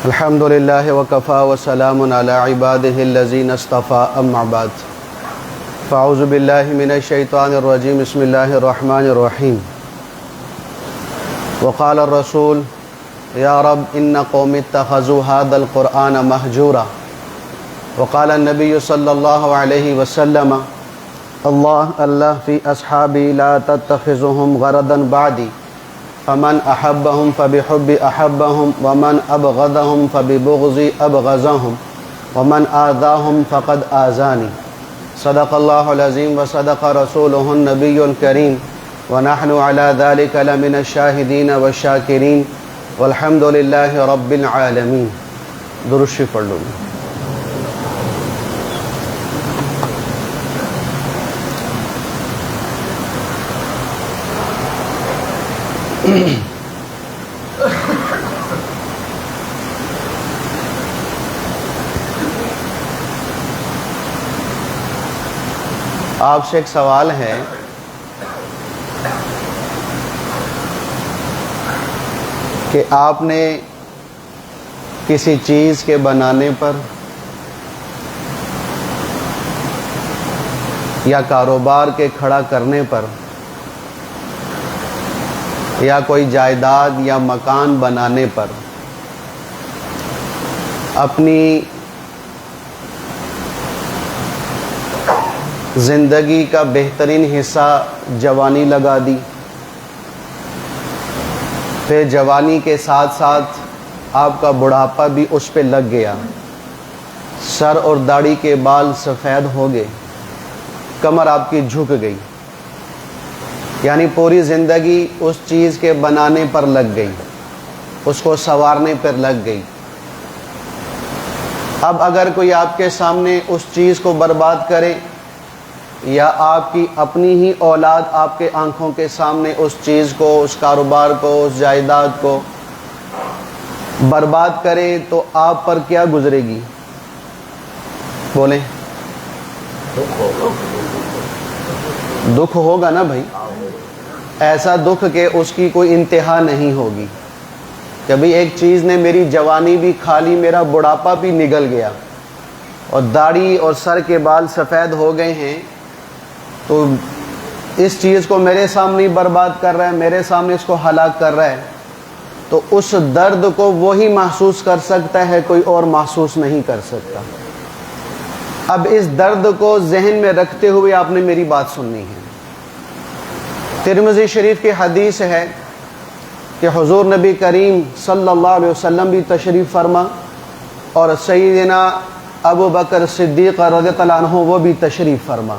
الحمد للہ وکفا وسلام علی عبادہ الذین اصطفى اما بعد فاعوذ باللہ من الشیطان الرجیم بسم اللہ الرحمن الرحیم وقال الرسول یا رب ان قوم اتخذوا هذا القرآن مہجورا وقال النبی صلی اللہ علیہ وسلم اللہ فی اصحابی لا تتخذهم غرضا بعدی فمن احبهم فبحب احبهم ومن ابغضهم فببغض ابغضهم ومن آذاهم فقد آذانی صدق اللہ العظیم وصدق رسولہ النبی الکریم ونحن على ذلك لمن الشاہدین والشاکرین والحمد للہ رب العالمین۔ درود شریف پڑھ لوں۔ آپ سے ایک سوال ہے کہ آپ نے کسی چیز کے بنانے پر یا کاروبار کے کھڑا کرنے پر یا کوئی جائیداد یا مکان بنانے پر اپنی زندگی کا بہترین حصہ جوانی لگا دی، پھر جوانی کے ساتھ ساتھ آپ کا بڑھاپا بھی اس پہ لگ گیا، سر اور داڑھی کے بال سفید ہو گئے، کمر آپ کی جھک گئی، یعنی پوری زندگی اس چیز کے بنانے پر لگ گئی، اس کو سنوارنے پر لگ گئی۔ اب اگر کوئی آپ کے سامنے اس چیز کو برباد کرے یا آپ کی اپنی ہی اولاد آپ کے آنکھوں کے سامنے اس چیز کو، اس کاروبار کو، اس جائیداد کو برباد کرے تو آپ پر کیا گزرے گی؟ بولیں۔ دکھ ہوگا نا بھائی، ایسا دکھ کہ اس کی کوئی انتہا نہیں ہوگی کہ بھئی ایک چیز نے میری جوانی بھی کھا لی، میرا بڑھاپا بھی نگل گیا اور داڑھی اور سر کے بال سفید ہو گئے ہیں، تو اس چیز کو میرے سامنے ہی برباد کر رہا ہے، میرے سامنے اس کو ہلاک کر رہا ہے، تو اس درد کو وہی محسوس کر سکتا ہے، کوئی اور محسوس نہیں کر سکتا۔ اب اس درد کو ذہن میں رکھتے ہوئے آپ نے میری بات سننی ہے۔ ترمذی شریف کی حدیث ہے کہ حضور نبی کریم صلی اللہ علیہ وسلم بھی تشریف فرما اور سیدنا ابو بکر صدیق رضی اللہ عنہ وہ بھی تشریف فرما۔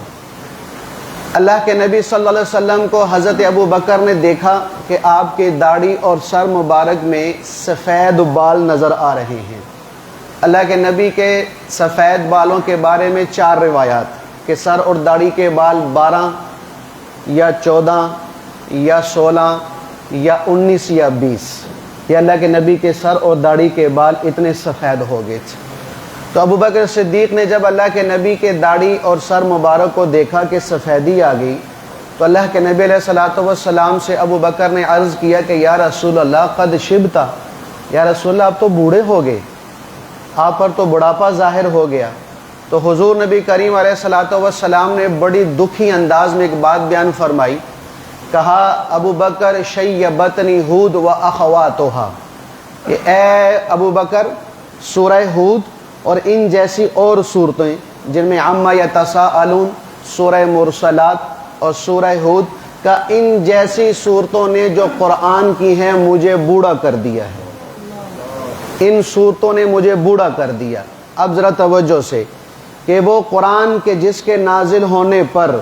اللہ کے نبی صلی اللہ علیہ وسلم کو حضرت ابو بکر نے دیکھا کہ آپ کے داڑھی اور سر مبارک میں سفید بال نظر آ رہے ہیں۔ اللہ کے نبی کے سفید بالوں کے بارے میں 4 روایات کہ سر اور داڑھی کے بال 12 یا 14 یا 16 یا 19 یا 20، یہ اللہ کے نبی کے سر اور داڑھی کے بال اتنے سفید ہو گئے تھے۔ تو ابو بکر صدیق نے جب اللہ کے نبی کے داڑھی اور سر مبارک کو دیکھا کہ سفیدی آ گئی، تو اللہ کے نبی علیہ الصلوۃ والسلام سے ابو بکر نے عرض کیا کہ یا رسول اللہ قد شبتا، یا رسول اللہ آپ تو بوڑھے ہو گئے، آپ پر تو بڑھاپا ظاہر ہو گیا۔ تو حضور نبی کریم علیہ الصلوۃ والسلام نے بڑی دکھی انداز میں ایک بات بیان فرمائی، کہا ابو بکر شیبتنی ہود و اخواتھا، کہ اے ابو بکر سورہ ہود اور ان جیسی اور صورتیں جن میں عما یتساءلون، سورہ مرسلات اور سورہ ہود کا، ان جیسی صورتوں نے جو قرآن کی ہیں مجھے بوڑھا کر دیا ہے، ان صورتوں نے مجھے بوڑھا کر دیا۔ اب ذرا توجہ سے کہ وہ قرآن کے جس کے نازل ہونے پر،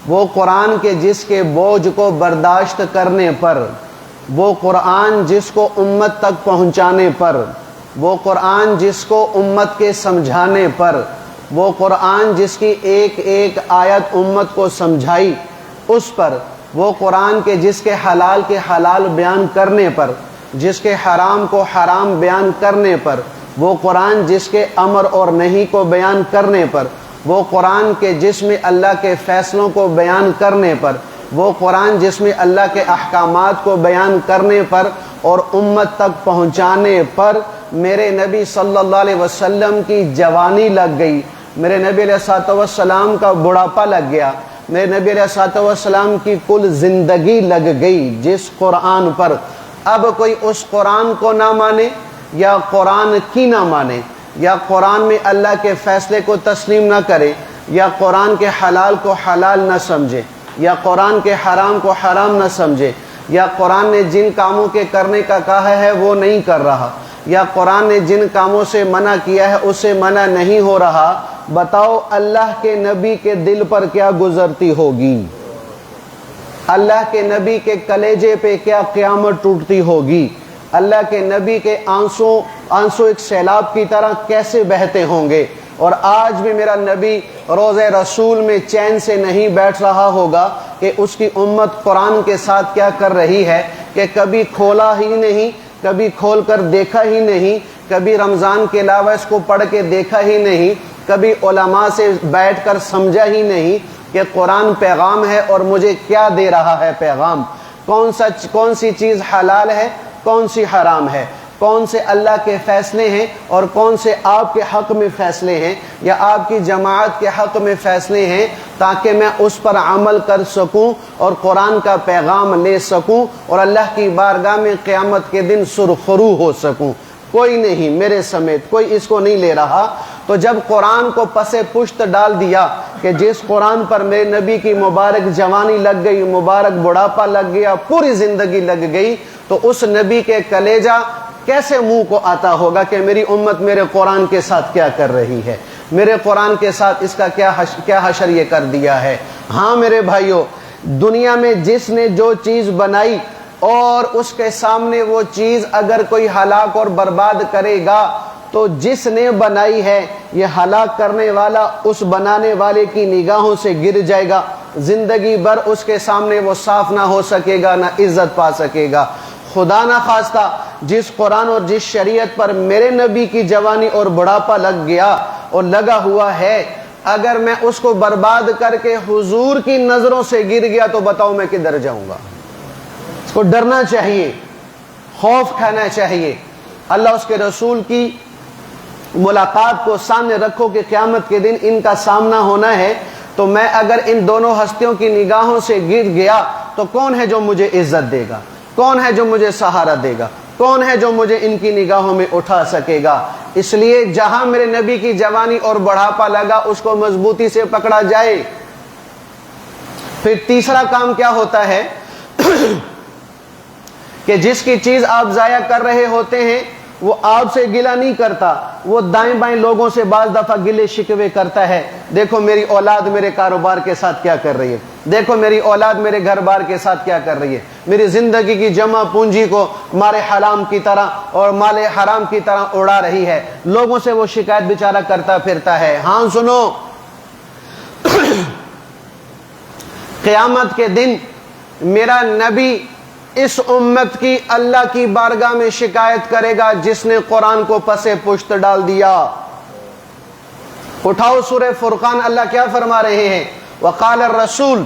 وہ قرآن کے جس کے بوجھ کو برداشت کرنے پر، وہ قرآن جس کو امت تک پہنچانے پر، وہ قرآن جس کو امت کے سمجھانے پر، وہ قرآن جس کی ایک ایک آیت امت کو سمجھائی اس پر، وہ قرآن کے جس کے حلال بیان کرنے پر، جس کے حرام کو حرام بیان کرنے پر، وہ قرآن جس کے امر اور نہیں کو بیان کرنے پر، وہ قرآن کے جس میں اللہ کے فیصلوں کو بیان کرنے پر، وہ قرآن جس میں اللہ کے احکامات کو بیان کرنے پر اور امت تک پہنچانے پر میرے نبی صلی اللہ علیہ وسلم کی جوانی لگ گئی، میرے نبی علیہ الصلوۃ والسلام کا بڑھاپا لگ گیا، میرے نبی علیہ الصلوۃ والسلام کی کل زندگی لگ گئی جس قرآن پر۔ اب کوئی اس قرآن کو نہ مانے یا قرآن کی نہ مانے، یا قرآن میں اللہ کے فیصلے کو تسلیم نہ کرے، یا قرآن کے حلال کو حلال نہ سمجھے، یا قرآن کے حرام کو حرام نہ سمجھے، یا قرآن نے جن کاموں کے کرنے کا کہا ہے وہ نہیں کر رہا، یا قرآن نے جن کاموں سے منع کیا ہے اس سے منع نہیں ہو رہا، بتاؤ اللہ کے نبی کے دل پر کیا گزرتی ہوگی؟ اللہ کے نبی کے کلیجے پہ کیا قیامت ٹوٹتی ہوگی؟ اللہ کے نبی کے آنسو ایک سیلاب کی طرح کیسے بہتے ہوں گے؟ اور آج بھی میرا نبی روضہ رسول میں چین سے نہیں بیٹھ رہا ہوگا کہ اس کی امت قرآن کے ساتھ کیا کر رہی ہے، کہ کبھی کھولا ہی نہیں، کبھی کھول کر دیکھا ہی نہیں، کبھی رمضان کے علاوہ اس کو پڑھ کے دیکھا ہی نہیں، کبھی علماء سے بیٹھ کر سمجھا ہی نہیں کہ قرآن پیغام ہے اور مجھے کیا دے رہا ہے پیغام، کون سی چیز حلال ہے، کون سی حرام ہے، کون سے اللہ کے فیصلے ہیں اور کون سے آپ کے حق میں فیصلے ہیں یا آپ کی جماعت کے حق میں فیصلے ہیں، تاکہ میں اس پر عمل کر سکوں اور قرآن کا پیغام لے سکوں اور اللہ کی بارگاہ میں قیامت کے دن سرخرو ہو سکوں۔ کوئی نہیں، میرے سمیت کوئی اس کو نہیں لے رہا۔ تو جب قرآن کو پس پشت ڈال دیا کہ جس قرآن پر میرے نبی کی مبارک جوانی لگ گئی، مبارک بڑھاپا لگ گیا، پوری زندگی لگ گئی، تو اس نبی کے کلیجہ کیسے منہ کو آتا ہوگا کہ میری امت میرے قرآن کے ساتھ کیا کر رہی ہے، میرے قرآن کے ساتھ اس کا کیا حشر یہ کر دیا ہے۔ ہاں میرے بھائیوں، دنیا میں جس نے جو چیز بنائی اور اس کے سامنے وہ چیز اگر کوئی ہلاک اور برباد کرے گا تو جس نے بنائی ہے یہ ہلاک کرنے والا اس بنانے والے کی نگاہوں سے گر جائے گا، زندگی بھر اس کے سامنے وہ صاف نہ ہو سکے گا، نہ عزت پا سکے گا۔ خدا نہ خواستہ جس قرآن اور جس شریعت پر میرے نبی کی جوانی اور بڑھاپا لگ گیا اور لگا ہوا ہے، اگر میں اس کو برباد کر کے حضور کی نظروں سے گر گیا تو بتاؤ میں کدھر جاؤں گا؟ اس کو ڈرنا چاہیے، خوف کھانا چاہیے۔ اللہ اس کے رسول کی ملاقات کو سامنے رکھو کہ قیامت کے دن ان کا سامنا ہونا ہے، تو میں اگر ان دونوں ہستیوں کی نگاہوں سے گر گیا تو کون ہے جو مجھے عزت دے گا، کون ہے جو مجھے سہارا دے گا، کون ہے جو مجھے ان کی نگاہوں میں اٹھا سکے گا؟ اس لیے جہاں میرے نبی کی جوانی اور بڑھاپا لگا اس کو مضبوطی سے پکڑا جائے۔ پھر تیسرا کام کیا ہوتا ہے کہ جس کی چیز آپ ضائع کر رہے ہوتے ہیں وہ آپ سے گلہ نہیں کرتا، وہ دائیں بائیں لوگوں سے بعض دفعہ گلے شکوے کرتا ہے، دیکھو میری اولاد میرے کاروبار کے ساتھ کیا کر رہی ہے، دیکھو میری اولاد میرے گھر بار کے ساتھ کیا کر رہی ہے، میری زندگی کی جمع پونجی کو مال حرام کی طرح اور مال حرام کی طرح اڑا رہی ہے، لوگوں سے وہ شکایت بیچارہ کرتا پھرتا ہے۔ ہاں سنو، قیامت کے دن میرا نبی اس امت کی اللہ کی بارگاہ میں شکایت کرے گا جس نے قرآن کو پس پشت ڈال دیا۔ اٹھاؤ سورہ فرقان، اللہ کیا فرما رہے ہیں؟ وقال الرسول،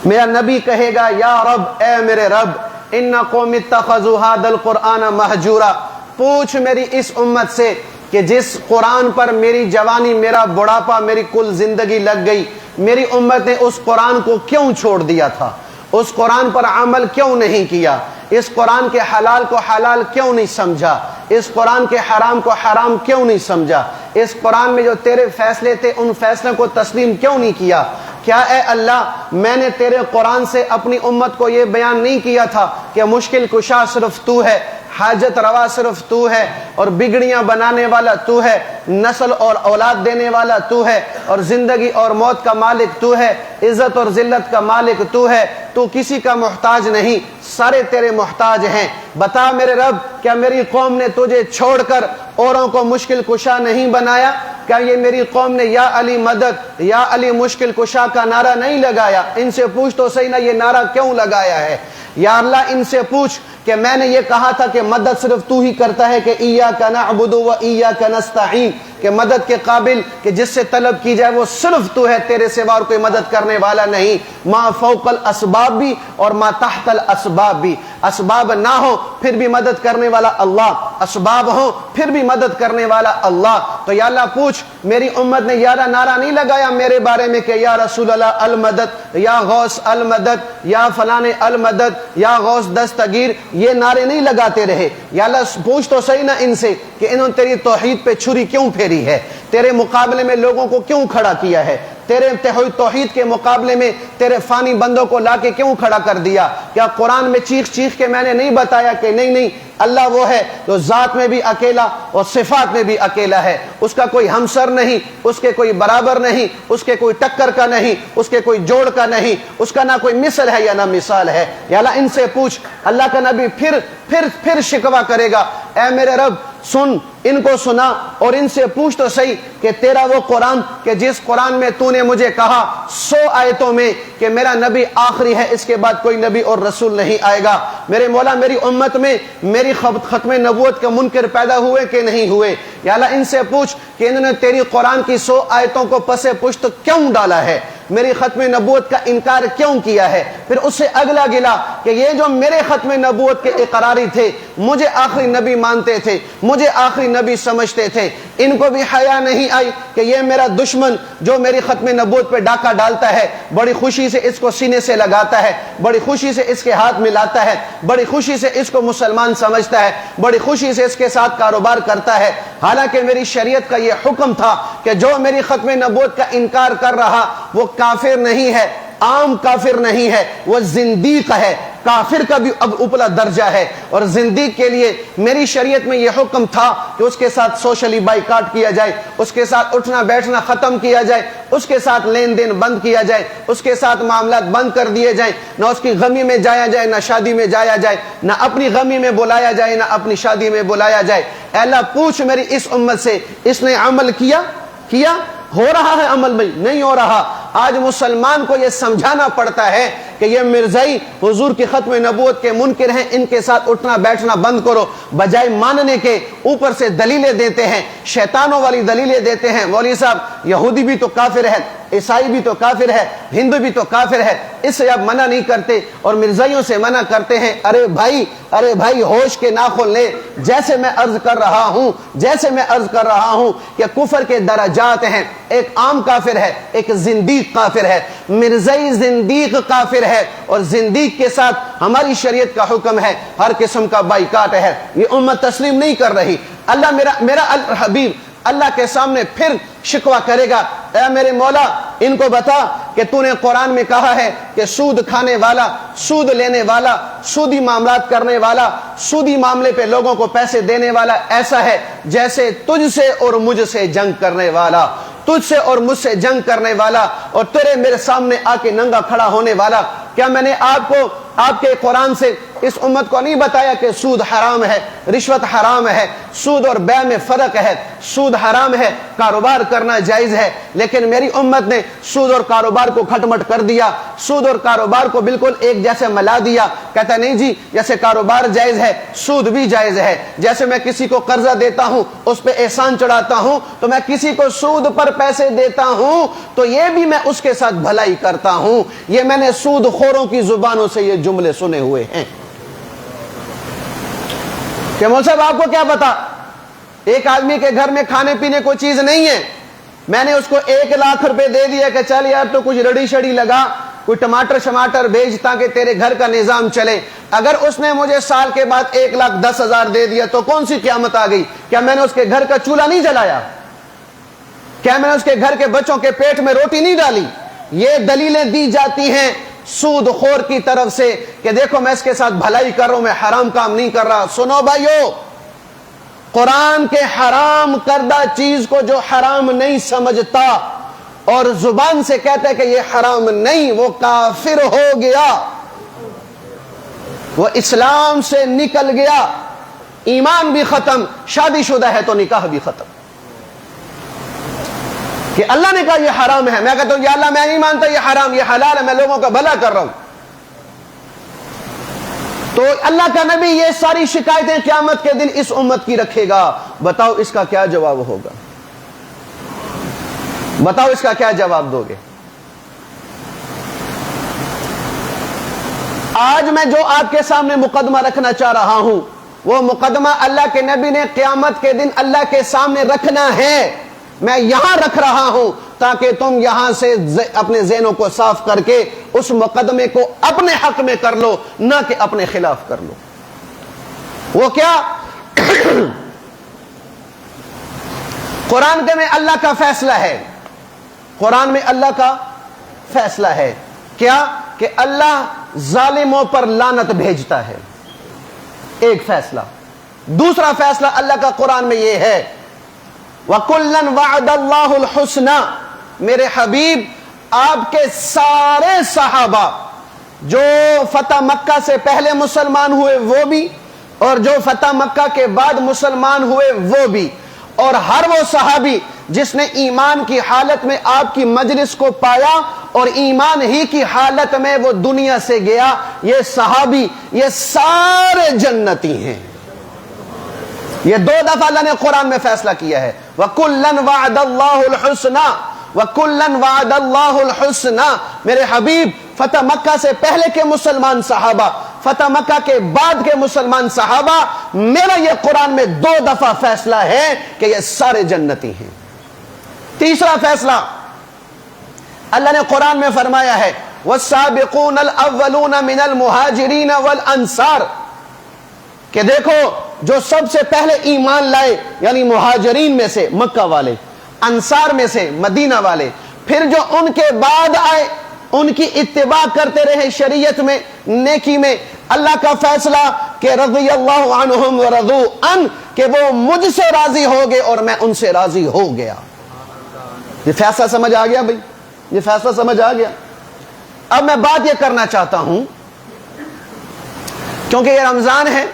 میرا نبی کہے گا یا رب، اے میرے رب، ان قوم اتخذوا هذا القرآن مہجورا، پوچھ میری اس امت سے کہ جس قرآن پر میری جوانی، میرا بڑھاپا، میری کل زندگی لگ گئی، میری امت نے اس قرآن کو کیوں چھوڑ دیا تھا، اس قرآن پر عمل کیوں نہیں کیا، اس قرآن کے حلال کو حلال کیوں نہیں سمجھا، اس قرآن کے حرام کو حرام کیوں نہیں سمجھا، اس قرآن میں جو تیرے فیصلے تھے ان فیصلوں کو تسلیم کیوں نہیں کیا؟ کیا اے اللہ میں نے تیرے قرآن سے اپنی امت کو یہ بیان نہیں کیا تھا کہ مشکل کشا صرف تو ہے، حاجت روا صرف تو ہے، اور بگڑیاں بنانے والا تو ہے، نسل اور اولاد دینے والا تو ہے، اور زندگی اور موت کا مالک تو ہے، عزت اور ذلت کا مالک تو ہے، تو کسی کا محتاج نہیں، سارے تیرے محتاج ہیں۔ بتا میرے رب، کیا میری قوم نے تجھے چھوڑ کر اوروں کو مشکل کشا نہیں بنایا؟ کیا یہ میری قوم نے یا علی مدد، یا علی مشکل کشا کا نعرہ نہیں لگایا؟ ان سے پوچھ تو صحیح نا، یہ نعرہ کیوں لگایا ہے؟ یا اللہ ان سے پوچھ کہ میں نے یہ کہا تھا کہ مدد صرف تو ہی کرتا ہے، کہ ایاک نعبد و ایاک نستعین، کہ مدد کے قابل کہ جس سے طلب کی جائے وہ صرف تو ہے، تیرے سوا اور کوئی مدد کرنے والا نہیں۔ ما فوق الاسباب بھی اور ما تحت الاسباب بھی، اسباب نہ ہو پھر بھی مدد کرنے والا اللہ، اسباب ہو پھر بھی مدد کرنے والا اللہ۔ تو یا اللہ پوچھ، میری امت نے یارہ نعرہ نہیں لگایا میرے بارے میں کہ یا رسول اللہ المدد، یا غوث المدد، یا فلاں المدد، یا غوث دستگیر، یہ نعرے نہیں لگاتے رہے۔ یا اللہ پوچھ تو صحیح نا ان سے کہ انہوں نے تیری توحید پہ چھری کیوں پھیری ہے، تیرے مقابلے میں لوگوں کو کیوں کھڑا کیا ہے، تیرے توحید کے مقابلے میں تیرے فانی بندوں کو لا کے کیوں کھڑا کر دیا؟ کیا قرآن میں چیخ چیخ کے میں نے نہیں بتایا کہ نہیں اللہ وہ ہے جو ذات میں بھی اکیلا اور صفات میں بھی اکیلا ہے، اس کا کوئی ہمسر نہیں، اس کے کوئی برابر نہیں، اس کے کوئی ٹکر کا نہیں، اس کے کوئی جوڑ کا نہیں، اس کا نہ کوئی مثل ہے یا نہ مثال ہے۔ یا اللہ ان سے پوچھ۔ اللہ کا نبی پھر شکوہ کرے گا، اے میرے رب سن، ان کو سنا اور ان سے پوچھ تو صحیح کہ تیرا وہ قرآن کہ جس قرآن میں تو نے مجھے کہا 100 آیتوں میں کہ میرا نبی آخری ہے، اس کے بعد کوئی نبی اور رسول نہیں آئے گا، میرے مولا میری امت میں میری ختم نبوت کے منکر پیدا ہوئے کہ نہیں ہوئے؟ یا اللہ ان سے پوچھ کہ انہوں نے تیری قرآن کی 100 آیتوں کو پس پشت کیوں ڈالا ہے، میری ختم نبوت کا انکار کیوں کیا ہے؟ پھر اس سے اگلا گلا کہ یہ جو میرے ختم نبوت کے اقراری تھے، مجھے آخری نبی مانتے تھے، مجھے آخری نبی سمجھتے تھے، ان کو بھی حیا نہیں آئی کہ یہ میرا دشمن جو میری ختم نبوت پہ ڈاکہ ڈالتا ہے، بڑی خوشی سے اس کو سینے سے لگاتا ہے، بڑی خوشی سے اس کے ہاتھ ملاتا ہے، بڑی خوشی سے اس کو مسلمان سمجھتا ہے، بڑی خوشی سے اس کے ساتھ کاروبار کرتا ہے، حالانکہ میری شریعت کا یہ حکم تھا کہ جو میری ختم نبوت کا انکار کر رہا وہ کافر نہیں ہے، عام کافر نہیں ہے، وہ زندیق ہے۔ کافر کا بھی اب اوپلا درجہ ہے، اور زندیق کے لیے میری شریعت میں یہ حکم تھا کہ اس کے ساتھ سوشلی بائیکاٹ کیا جائے، اس کے ساتھ اٹھنا بیٹھنا ختم کیا جائے، اس کے ساتھ لین دین بند کیا جائے، اس کے ساتھ معاملات بند کر دیے جائیں، نہ اس کی غمی میں جایا جائے، نہ شادی میں جایا جائے، نہ اپنی غمی میں بلایا جائے، نہ اپنی شادی میں بلایا جائے۔ اے اللہ پوچھ میری اس امت سے، اس نے عمل کیا ہو رہا ہے؟ عمل میں نہیں ہو رہا۔ آج مسلمان کو یہ سمجھانا پڑتا ہے کہ یہ مرزائی حضور کی ختم نبوت کے منکر ہیں، ان کے ساتھ اٹھنا بیٹھنا بند کرو، بجائے ماننے کے اوپر سے دلیلیں دیتے ہیں، شیطانوں والی دلیلیں دیتے ہیں۔ مولوی صاحب یہودی بھی تو کافر ہے، عیسائی بھی تو کافر ہے، ہندو بھی تو کافر ہے، اس سے آپ منع نہیں کرتے اور مرزائیوں سے منع کرتے ہیں۔ ارے بھائی ہوش کے ناخن لے۔ جیسے میں عرض کر رہا ہوں کہ کفر کے درجات ہیں، ایک عام کافر ہے، ایک زندیق کافر ہے، مرزائی زندیق کافر ہے، اور زندیق کے ساتھ ہماری شریعت کا حکم ہے ہر قسم کا بائیکاٹ ہے۔ یہ امت تسلیم نہیں کر رہی۔ اللہ میرا الحبیب اللہ کے سامنے پھر شکوہ کرے گا، اے میرے مولا ان کو بتا کہ تو نے قرآن میں کہا ہے کہ سود کھانے والا، سود لینے والا، سودی معاملات کرنے والا، سودی معاملے پہ لوگوں کو پیسے دینے والا ایسا ہے جیسے تجھ سے اور مجھ سے جنگ کرنے والا، تجھ سے اور مجھ سے جنگ کرنے والا، اور تیرے میرے سامنے آ کے ننگا کھڑا ہونے والا۔ کیا میں نے آپ کے قرآن سے اس امت کو نہیں بتایا کہ سود حرام ہے، رشوت حرام ہے، سود اور بیع میں فرق ہے، سود حرام ہے، کاروبار کرنا جائز ہے، لیکن میری امت نے سود اور کاروبار کو کھٹمٹ کر دیا، سود اور کاروبار کو بالکل ایک جیسے ملا دیا۔ کہتا نہیں جی جیسے کاروبار جائز ہے سود بھی جائز ہے، جیسے میں کسی کو قرضہ دیتا ہوں اس پہ احسان چڑھاتا ہوں تو میں کسی کو سود پر پیسے دیتا ہوں تو یہ بھی میں اس کے ساتھ بھلائی کرتا ہوں۔ یہ میں نے سود خوروں کی زبانوں سے یہ جملے سنے ہوئے ہیں کہ مول صاحب آپ کو کیا پتا، ایک آدمی کے گھر میں کھانے پینے کو چیز نہیں ہے، میں نے اس کو 1 لاکھ روپے دے دیا کہ چل یار تو کچھ رڑی شڑی لگا، کوئی ٹماٹر بھیج تاکہ تیرے گھر کا نظام چلے۔ اگر اس نے مجھے سال کے بعد 1,10,000 دے دیا تو کون سی قیامت آ گئی؟ کیا میں نے اس کے گھر کا چولہا نہیں جلایا؟ کیا میں نے اس کے گھر کے بچوں کے پیٹ میں روٹی نہیں ڈالی؟ یہ دلیلیں دی جاتی ہیں سود خور کی طرف سے کہ دیکھو میں اس کے ساتھ بھلائی کر رہا ہوں، میں حرام کام نہیں کر رہا۔ سنو بھائیو، قرآن کے حرام کردہ چیز کو جو حرام نہیں سمجھتا اور زبان سے کہتا ہے کہ یہ حرام نہیں، وہ کافر ہو گیا، وہ اسلام سے نکل گیا، ایمان بھی ختم، شادی شدہ ہے تو نکاح بھی ختم۔ کہ اللہ نے کہا یہ حرام ہے، میں کہتا ہوں یا اللہ میں نہیں مانتا یہ حرام، یہ حلال ہے، میں لوگوں کا بھلا کر رہا ہوں۔ تو اللہ کا نبی یہ ساری شکایتیں قیامت کے دن اس امت کی رکھے گا. بتاؤ اس کا کیا جواب ہوگا؟ بتاؤ اس کا کیا جواب دو گے؟ آج میں جو آپ کے سامنے مقدمہ رکھنا چاہ رہا ہوں وہ مقدمہ اللہ کے نبی نے قیامت کے دن اللہ کے سامنے رکھنا ہے. میں یہاں رکھ رہا ہوں تاکہ تم یہاں سے اپنے ذہنوں کو صاف کر کے اس مقدمے کو اپنے حق میں کر لو، نہ کہ اپنے خلاف کر لو. وہ کیا؟ قرآن میں اللہ کا فیصلہ ہے. قرآن میں اللہ کا فیصلہ ہے کیا؟ کہ اللہ ظالموں پر لعنت بھیجتا ہے. ایک فیصلہ. دوسرا فیصلہ اللہ کا قرآن میں یہ ہے وَكُلًّا وَعَدَ اللَّهُ الْحُسْنَى. میرے حبیب آپ کے سارے صحابہ جو فتح مکہ سے پہلے مسلمان ہوئے وہ بھی، اور جو فتح مکہ کے بعد مسلمان ہوئے وہ بھی، اور ہر وہ صحابی جس نے ایمان کی حالت میں آپ کی مجلس کو پایا اور ایمان ہی کی حالت میں وہ دنیا سے گیا، یہ صحابی یہ سارے جنتی ہیں. یہ 2 دفعہ اللہ نے قرآن میں فیصلہ کیا ہے. وَكُلًّا وَعَدَ اللَّهُ الْحُسْنَى وَكُلًّا وَعَدَ اللَّهُ الْحُسْنَى. میرے حبیب فتح مکہ سے پہلے کے مسلمان صحابہ، فتح مکہ کے بعد کے مسلمان صحابہ، میرا یہ قرآن میں 2 دفعہ فیصلہ ہے کہ یہ سارے جنتی ہیں. تیسرا فیصلہ اللہ نے قرآن میں فرمایا ہے وَالسَّابِقُونَ الْأَوَّلُونَ مِنَ الْمُهَاجِرِينَ وَالْأَنصَارِ. کہ دیکھو جو سب سے پہلے ایمان لائے یعنی مہاجرین میں سے مکہ والے، انصار میں سے مدینہ والے، پھر جو ان کے بعد آئے ان کی اتباع کرتے رہے شریعت میں، نیکی میں. اللہ کا فیصلہ کہ رضی اللہ عنہم ورضوا عنہ، کہ وہ مجھ سے راضی ہو گئے اور میں ان سے راضی ہو گیا. یہ فیصلہ سمجھ آ گیا بھائی؟ یہ فیصلہ سمجھ آ گیا؟ اب میں بات یہ کرنا چاہتا ہوں کیونکہ یہ رمضان ہے،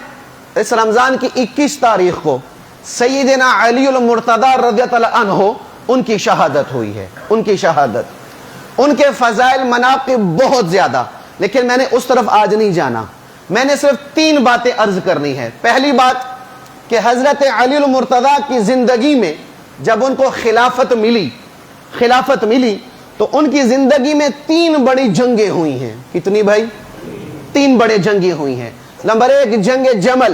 اس رمضان کی 21 تاریخ کو سیدنا علی المرتضی رضی اللہ عنہ ان کی شہادت ہوئی ہے. ان کی شہادت، ان کے فضائل مناقب بہت زیادہ، لیکن میں نے اس طرف آج نہیں جانا. میں نے صرف 3 باتیں عرض کرنی ہے. پہلی بات کہ حضرت علی المرتضی کی زندگی میں جب ان کو خلافت ملی تو ان کی زندگی میں 3 بڑی جنگیں ہوئی ہیں. کتنی بھائی؟ 3 بڑے جنگیں ہوئی ہیں. نمبر 1 جنگ جمل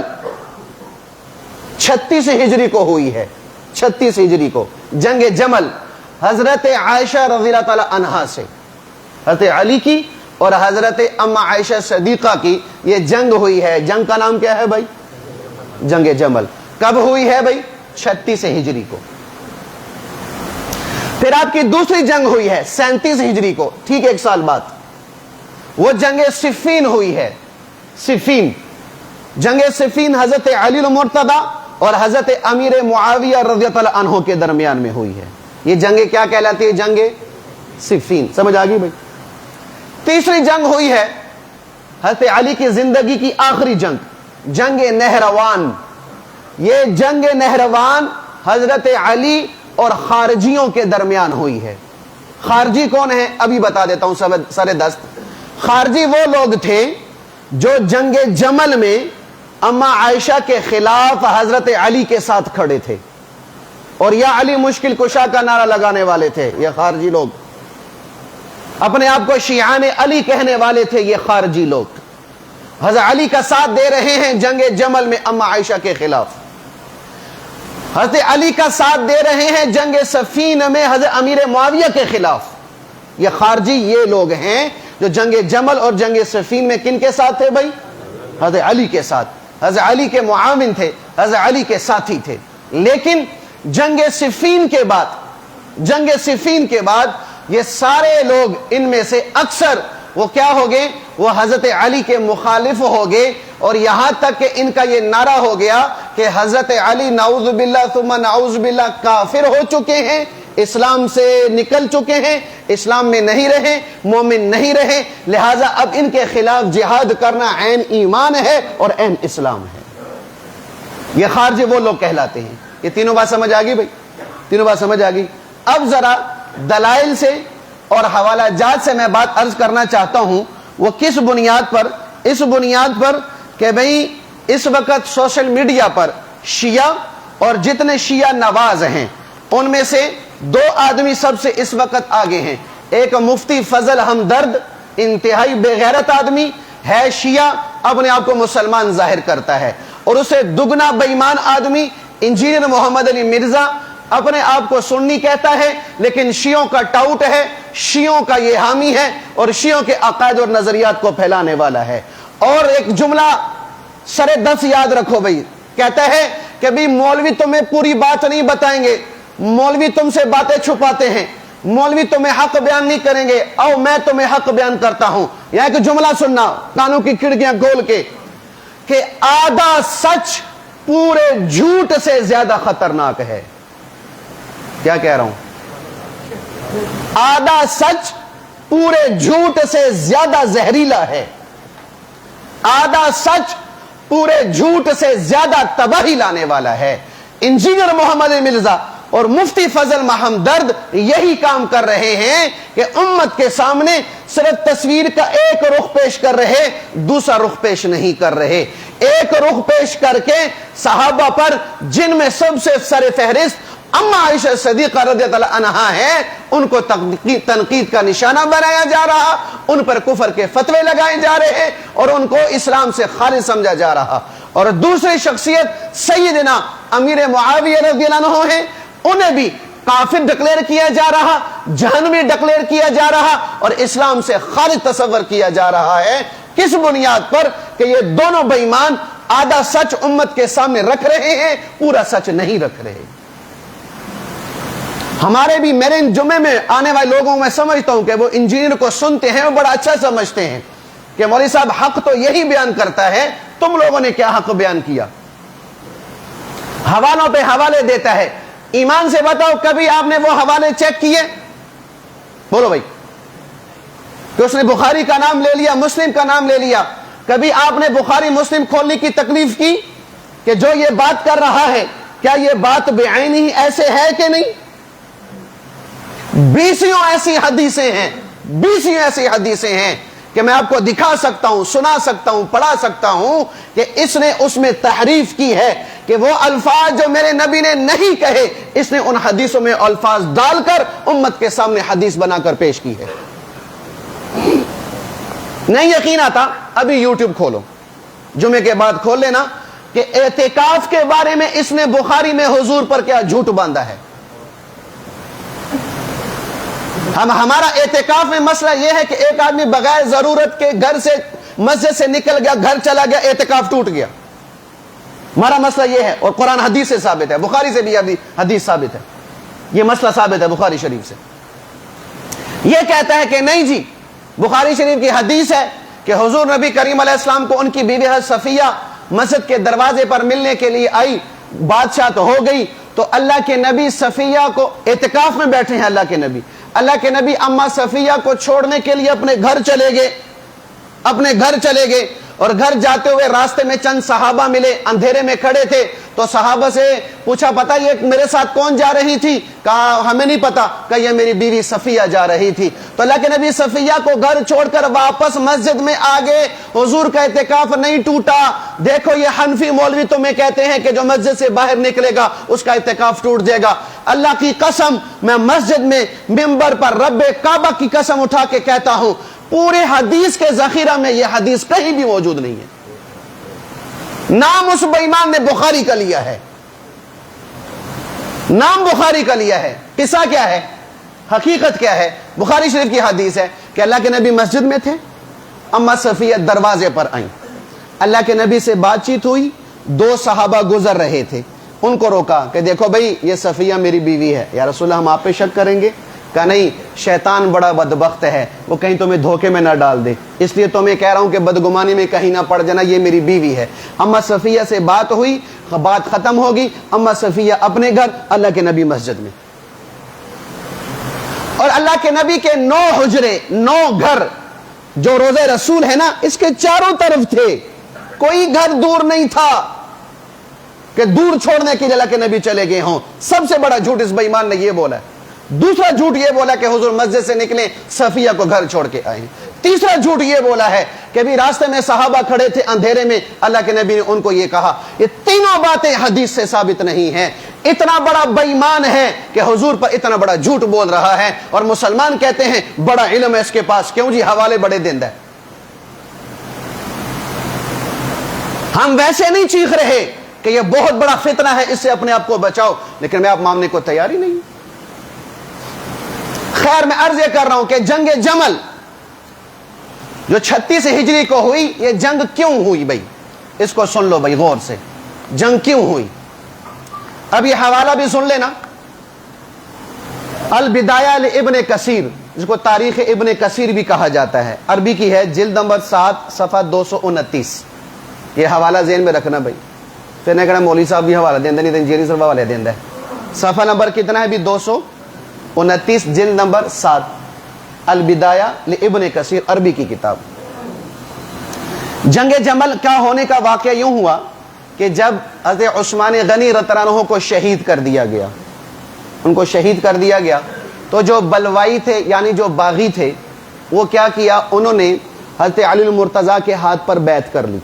36 ہجری کو ہوئی ہے. 36 ہجری کو جنگ جمل حضرت عائشہ رضی اللہ تعالی عنہا سے، حضرت علی کی اور حضرت اما عائشہ صدیقہ کی یہ جنگ ہوئی ہے. جنگ کا نام کیا ہے بھائی؟ جنگ جمل. کب ہوئی ہے بھائی؟ 36 ہجری کو. پھر آپ کی دوسری جنگ ہوئی ہے 37 ہجری کو، ٹھیک 1 سال بعد. وہ جنگ صفین ہوئی ہے. صفین، جنگ صفین حضرت علی المرتضی اور حضرت امیر معاویہ رضی اللہ عنہ کے درمیان میں ہوئی ہے. یہ جنگ کیا کہلاتی ہے؟ جنگ صفین. سمجھ آ گئی بھائی؟ تیسری جنگ ہوئی ہے حضرت علی کی زندگی کی آخری جنگ، جنگ نہروان. یہ جنگ نہروان حضرت علی اور خارجیوں کے درمیان ہوئی ہے. خارجی کون ہے؟ ابھی بتا دیتا ہوں سر دست. خارجی وہ لوگ تھے جو جنگ جمل میں اما عائشہ کے خلاف حضرت علی کے ساتھ کھڑے تھے اور یا علی مشکل کشا کا نعرہ لگانے والے تھے. یہ خارجی لوگ اپنے آپ کو شیعان علی کہنے والے تھے. یہ خارجی لوگ حضرت علی کا ساتھ دے رہے ہیں جنگ جمل میں اما عائشہ کے خلاف، حضرت علی کا ساتھ دے رہے ہیں جنگ صفین میں حضرت امیر معاویہ کے خلاف. یہ خارجی یہ لوگ ہیں جو جنگ جمل اور جنگ صفین میں کن کے ساتھ تھے بھائی؟ حضرت علی کے ساتھ. حضرت علی کے معاون تھے، حضرت علی کے ساتھی تھے. لیکن جنگ صفین کے بعد یہ سارے لوگ ان میں سے اکثر وہ کیا ہو گئے؟ وہ حضرت علی کے مخالف ہو گئے. اور یہاں تک کہ ان کا یہ نعرہ ہو گیا کہ حضرت علی نعوذ باللہ ثم نعوذ باللہ کافر ہو چکے ہیں، اسلام سے نکل چکے ہیں، اسلام میں نہیں رہے، مومن نہیں رہے، لہٰذا اب ان کے خلاف جہاد کرنا عین ایمان ہے اور عین اسلام ہے. یہ خارجی وہ لوگ کہلاتے ہیں. یہ تینوں بات سمجھ آ گئی بھائی؟ تینوں بات سمجھ آ گئی. اب ذرا دلائل سے اور حوالہ جات سے میں بات عرض کرنا چاہتا ہوں. وہ کس بنیاد پر؟ اس بنیاد پر کہ بھئی اس وقت سوشل میڈیا پر شیعہ اور جتنے شیعہ نواز ہیں ان میں سے 2 آدمی سب سے اس وقت آگے ہیں. ایک مفتی فضل ہمدرد، انتہائی بے غیرت آدمی ہے، شیعہ، اپنے آپ کو مسلمان ظاہر کرتا ہے، اور اسے دگنا بے ایمان آدمی انجینئر محمد علی مرزا، اپنے آپ کو سنی کہتا ہے لیکن شیعوں کا ٹاؤٹ ہے، شیعوں کا یہ حامی ہے اور شیعوں کے عقائد اور نظریات کو پھیلانے والا ہے. اور ایک جملہ سر دست یاد رکھو بھئی، کہتا ہے کہ بھئی مولوی تمہیں پوری بات نہیں بتائیں گے، مولوی تم سے باتیں چھپاتے ہیں، مولوی تمہیں حق بیان نہیں کریں گے، او میں تمہیں حق بیان کرتا ہوں. یہاں ایک جملہ سننا کانوں کی کھڑکیاں کھول کے، کہ آدھا سچ پورے جھوٹ سے زیادہ خطرناک ہے. کیا کہہ رہا ہوں؟ آدھا سچ پورے جھوٹ سے زیادہ زہریلا ہے، آدھا سچ پورے جھوٹ سے زیادہ تباہی لانے والا ہے. انجینئر محمد مرزا اور مفتی فضل ہمدرد یہی کام کر رہے ہیں کہ امت کے سامنے صرف تصویر کا ایک رخ پیش کر رہے، دوسرا رخ پیش نہیں کر رہے. ایک رخ پیش کر کے صحابہ پر، جن میں سب سے سر فہرست اما عائشہ صدیقہ رضی اللہ عنہا ہے، ان کو تنقید کا نشانہ بنایا جا رہا، ان پر کفر کے فتوے لگائے جا رہے اور ان کو اسلام سے خارج سمجھا جا رہا. اور دوسری شخصیت سیدنا امیر معاویہ رضی اللہ عنہ ہیں، انہیں بھی کافر ڈکلیئر کیا جا رہا، جہنمی ڈکلیئر کیا جا رہا اور اسلام سے خارج تصور کیا جا رہا ہے. کس بنیاد پر؟ کہ یہ دونوں بے ایمان آدھا سچ امت کے سامنے رکھ رہے ہیں، پورا سچ نہیں رکھ رہے. ہمارے بھی، میرے جمعے میں آنے والے لوگوں میں سمجھتا ہوں کہ وہ انجینئر کو سنتے ہیں، وہ بڑا اچھا سمجھتے ہیں کہ مولوی صاحب حق تو یہی بیان کرتا ہے، تم لوگوں نے کیا حق بیان کیا؟ حوالوں پہ حوالے دیتا ہے. ایمان سے بتاؤ کبھی آپ نے وہ حوالے چیک کیے؟ بولو بھائی. کہ اس نے بخاری کا نام لے لیا، مسلم کا نام لے لیا، کبھی آپ نے بخاری مسلم کھولنے کی تکلیف کی کہ جو یہ بات کر رہا ہے کیا یہ بات بعین ہی ایسے ہے کہ نہیں؟ 20 ایسی حدیثیں ہیں، 20 ایسی حدیثیں ہیں کہ میں آپ کو دکھا سکتا ہوں، سنا سکتا ہوں، پڑھا سکتا ہوں کہ اس نے اس میں تحریف کی ہے، کہ وہ الفاظ جو میرے نبی نے نہیں کہے اس نے ان حدیثوں میں الفاظ ڈال کر امت کے سامنے حدیث بنا کر پیش کی ہے. نہیں یقین آتا؟ ابھی یوٹیوب کھولو، جمعے کے بعد کھول لینا کہ اعتکاف کے بارے میں اس نے بخاری میں حضور پر کیا جھوٹ باندھا ہے. ہمارا اعتکاف میں مسئلہ یہ ہے کہ ایک آدمی بغیر ضرورت کے گھر سے، مسجد سے نکل گیا، گھر چلا گیا، اعتکاف ٹوٹ گیا. ہمارا مسئلہ یہ ہے، اور قرآن حدیث سے ثابت ہے، بخاری سے بھی حدیث ثابت ہے، یہ مسئلہ ثابت ہے بخاری شریف سے. یہ کہتا ہے کہ نہیں جی، بخاری شریف کی حدیث ہے کہ حضور نبی کریم علیہ السلام کو ان کی بیوی حضرت صفیہ مسجد کے دروازے پر ملنے کے لیے آئی، بادشاہ تو ہو گئی، تو اللہ کے نبی صفیہ کو، اعتکاف میں بیٹھے ہیں اللہ کے نبی اما صفیہ کو چھوڑنے کے لیے اپنے گھر چلے گئے اور گھر جاتے ہوئے راستے میں چند صحابہ ملے، اندھیرے میں کھڑے تھے، تو صحابہ سے پوچھا پتہ یہ میرے ساتھ کون جا رہی تھی؟ کہا ہمیں نہیں پتا، کہا یہ میری بیوی صفیہ جا رہی تھی. تو اللہ کے نبی صفیہ کو گھر چھوڑ کر واپس مسجد میں آگے، حضور کا اعتکاف نہیں ٹوٹا. دیکھو یہ حنفی مولوی تمہیں کہتے ہیں کہ جو مسجد سے باہر نکلے گا اس کا اعتکاف ٹوٹ جائے گا. اللہ کی قسم میں مسجد میں منبر پر رب کعبہ کی قسم اٹھا کے کہتا ہوں، پورے حدیث کے ذخیرہ میں یہ حدیث کہیں بھی موجود نہیں ہے. نام اس بے ایمان نے بخاری کا لیا ہے، نام بخاری کا لیا ہے. قصہ کیا ہے؟ حقیقت کیا ہے؟ بخاری شریف کی حدیث ہے کہ اللہ کے نبی مسجد میں تھے، اما صفیہ دروازے پر آئیں، اللہ کے نبی سے بات چیت ہوئی، 2 صحابہ گزر رہے تھے، ان کو روکا کہ دیکھو بھائی یہ صفیہ میری بیوی ہے، یا رسول اللہ ہم آپ پہ شک کریں گے؟ کہا نہیں، شیطان بڑا بدبخت ہے، وہ کہیں تمہیں دھوکے میں نہ ڈال دے، اس لیے تو میں کہہ رہا ہوں کہ بدگمانی میں کہیں نہ پڑ جانا، یہ میری بیوی ہے. اما صفیہ سے بات ہوئی، بات ختم ہوگی، اما صفیہ اپنے گھر، اللہ کے نبی مسجد میں. اور اللہ کے نبی کے 9 حجرے، 9 گھر جو روزے رسول ہے نا اس کے چاروں طرف تھے، کوئی گھر دور نہیں تھا کہ دور چھوڑنے کے لیے اللہ کے نبی چلے گئے ہوں. سب سے بڑا جھوٹ اس بے ایمان نے یہ بولا ہے. دوسرا جھوٹ یہ بولا کہ حضور مسجد سے نکلے، صفیہ کو گھر چھوڑ کے آئے. تیسرا جھوٹ یہ بولا ہے کہ بھی راستے میں صحابہ کھڑے تھے اندھیرے میں، اللہ کے نبی نے ان کو یہ کہا۔ یہ تینوں باتیں حدیث سے ثابت نہیں ہیں۔ اتنا بڑا بے ایمان ہے کہ حضور پر اتنا بڑا جھوٹ بول رہا ہے، اور مسلمان کہتے ہیں بڑا علم ہے اس کے پاس، کیوں جی حوالے بڑے دند ہے۔ ہم ویسے نہیں چیخ رہے کہ یہ بہت بڑا فتنہ ہے، اس سے اپنے آپ کو بچاؤ، لیکن میں آپ ماننے کو تیار ہی نہیں۔ خیر، میں عرض یہ کر رہا ہوں کہ جنگ جمل جو 36 ہجری کو ہوئی، یہ جنگ کیوں ہوئی بھائی؟ اس کو سن لو بھائی غور سے، جنگ کیوں ہوئی؟ اب یہ حوالہ بھی سن لینا، البدایہ لابن کثیر، جس کو تاریخ ابن کثیر بھی کہا جاتا ہے، عربی کی ہے، جلد نمبر 7 صفحہ 229۔ یہ حوالہ ذہن میں رکھنا بھائی، پھر نہیں کہنا مولوی صاحب بھی حوالہ دیں نہیں، انجیری صاحب حوالہ دیں ہے۔ صفحہ نمبر کتنا ہے بھی؟ 229، جلد نمبر 7، البدایہ لابن کثیر، عربی کی کتاب۔ جنگ جمل کا ہونے کا واقعہ یوں ہوا کہ جب حضرت عثمان غنی رضی اللہ عنہ کو شہید کر دیا گیا، ان کو شہید کر دیا گیا، تو جو بلوائی تھے یعنی جو باغی تھے، وہ کیا کیا، انہوں نے حضرت علی المرتضیٰ کے ہاتھ پر بیعت کر لی،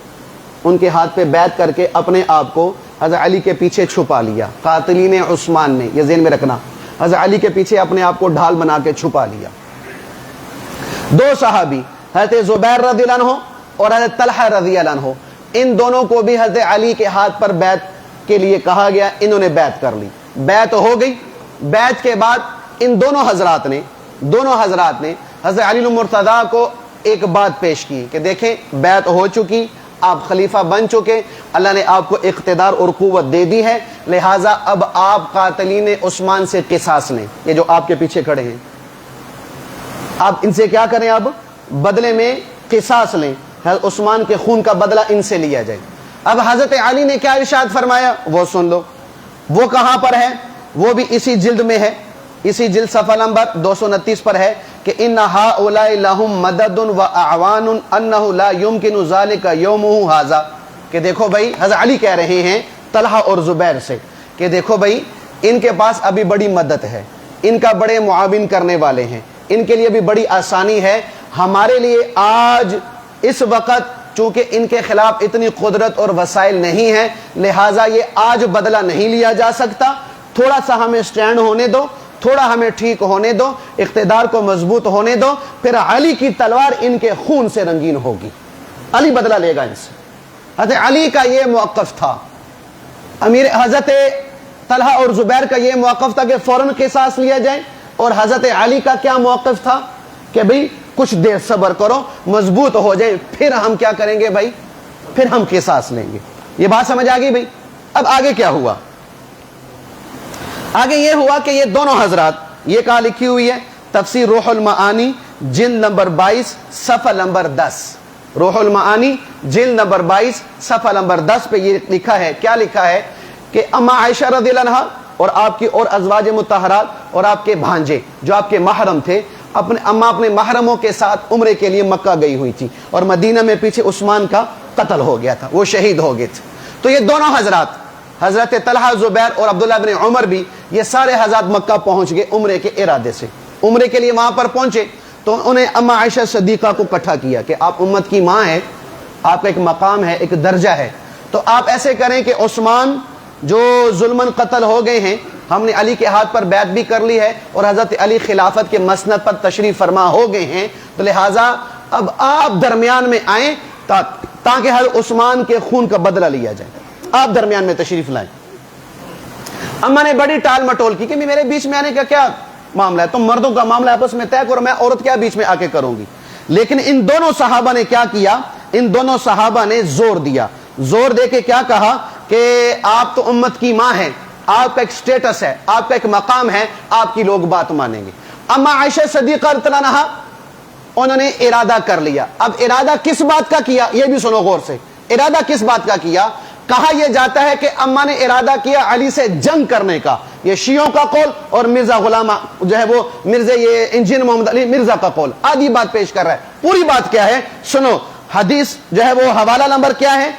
ان کے ہاتھ پہ بیعت کر کے اپنے آپ کو حضرت علی کے پیچھے چھپا لیا۔ قاتلین عثمان نے، یہ ذہن میں رکھنا، حضرت علی کے پیچھے اپنے آپ کو ڈھال بنا کے چھپا لیا۔ دو صحابی حضرت زبیر رضی اللہ عنہ اور حضرت طلحہ رضی اللہ عنہ، ان دونوں کو بھی حضرت علی کے ہاتھ پر بیعت کے لیے کہا گیا، انہوں نے بیعت کر لی، بیعت ہو گئی۔ بیعت کے بعد ان دونوں حضرات نے حضرت علی المرتضیٰ کو ایک بات پیش کی کہ دیکھیں بیعت ہو چکی، آپ خلیفہ بن چکے، اللہ نے آپ کو اقتدار اور قوت دے دی ہے، لہٰذا اب آپ قاتلین عثمان سے قصاص لیں، یہ جو آپ کے پیچھے کھڑے ہیں، آپ ان سے کیا کریں، اب بدلے میں قصاص لیں، حضرت عثمان کے خون کا بدلہ ان سے لیا جائے۔ اب حضرت علی نے کیا ارشاد فرمایا وہ سن لو، وہ کہاں پر ہے؟ وہ بھی اسی جلد میں ہے، اسی جلد صفحہ نمبر 229 پر ہے کہ ان ہؤلاء لهم مدد واعوان انه لا يمكن ذلك يومه هذا، کہ دیکھو بھائی حضرت علی کہہ رہے ہیں طلحہ اور زبیر سے کہ دیکھو بھائی ان کے پاس ابھی بڑی مدد ہے، ان کا بڑے معاون کرنے والے ہیں، ان کے لیے بھی بڑی آسانی ہے، ہمارے لیے آج اس وقت چونکہ ان کے خلاف اتنی قدرت اور وسائل نہیں ہیں، لہٰذا یہ آج بدلہ نہیں لیا جا سکتا، تھوڑا سا ہمیں سٹینڈ ہونے دو، تھوڑا ہمیں ٹھیک ہونے دو، اقتدار کو مضبوط ہونے دو، پھر علی کی تلوار ان کے خون سے رنگین ہوگی، علی بدلہ لے گا ان سے۔ حضرت علی کا یہ موقف تھا، امیر حضرت طلحہ اور زبیر کا یہ موقف تھا کہ فوراً قصاص لیا جائے، اور حضرت علی کا کیا موقف تھا کہ بھئی کچھ دیر صبر کرو، مضبوط ہو جائے، پھر ہم کیا کریں گے بھائی، پھر ہم قصاص لیں گے۔ یہ بات سمجھ آ گئی بھائی؟ اب آگے کیا ہوا؟ آگے یہ ہوا کہ یہ دونوں حضرات، یہ کہا لکھی ہوئی ہے تفسیر روح المعانی جلد نمبر 22 صفحہ نمبر 10، روح المعانی جلد نمبر 22 صفحہ نمبر 10 پہ یہ لکھا ہے، کیا لکھا ہے کہ اما عائشہ رضی اللہ عنہا اور آپ کی اور ازواج مطہرات اور آپ کے بھانجے جو آپ کے محرم تھے، اپنے محرموں کے ساتھ عمرے کے لیے مکہ گئی ہوئی تھی، اور مدینہ میں پیچھے عثمان کا قتل ہو گیا تھا، وہ شہید ہو گئے تھے۔ تو یہ دونوں حضرات، حضرت طلحہ زبیر اور عبداللہ بن عمر بھی، یہ سارے حضرات مکہ پہنچ گئے عمرے کے ارادے سے، عمرے کے لیے وہاں پر پہنچے تو انہیں اما عائشہ صدیقہ کو اکٹھا کیا کہ آپ امت کی ماں ہیں، آپ کا ایک مقام ہے، ایک درجہ ہے، تو آپ ایسے کریں کہ عثمان جو ظلماً قتل ہو گئے ہیں، ہم نے علی کے ہاتھ پر بیعت بھی کر لی ہے اور حضرت علی خلافت کے مسند پر تشریف فرما ہو گئے ہیں، تو لہٰذا اب آپ درمیان میں آئیں تاکہ حضرت عثمان کے خون کا بدلہ لیا جائے، آپ درمیان میں تشریف لائیں۔ اما نے بڑی ٹال مٹول کی کہ میرے بیچ میں آنے کا کیا معاملہ ہے، تم مردوں کا معاملہ آپس میں طے کرو، میں عورت کیا بیچ میں آ کے کروں گی۔ لیکن ان دونوں صحابہ نے کیا کیا، ان دونوں صحابہ نے زور دیا، زور دے کے کیا کہا کہ آپ تو امت کی ماں ہیں، آپ کا ایک سٹیٹس ہے، آپ کا ایک مقام ہے، آپ کی لوگ بات مانیں گے۔ اما عائشہ صدیقہ رضی اللہ عنہا انہوں نے ارادہ کر لیا۔ اب ارادہ کس بات کا کیا یہ بھی سنو غور سے، ارادہ کس بات کا کیا؟ کہا یہ جاتا ہے کہ اما نے ارادہ کیا علی سے جنگ کرنے کا، یہ شیعوں کا قول، اور مرزا غلام جو ہے وہ مرزا یہ انجینئر محمد علی مرزا کا قول، آدھی بات پیش کر رہا ہے۔ پوری بات کیا ہے سنو، حدیث جو ہے وہ حوالہ نمبر کیا ہے،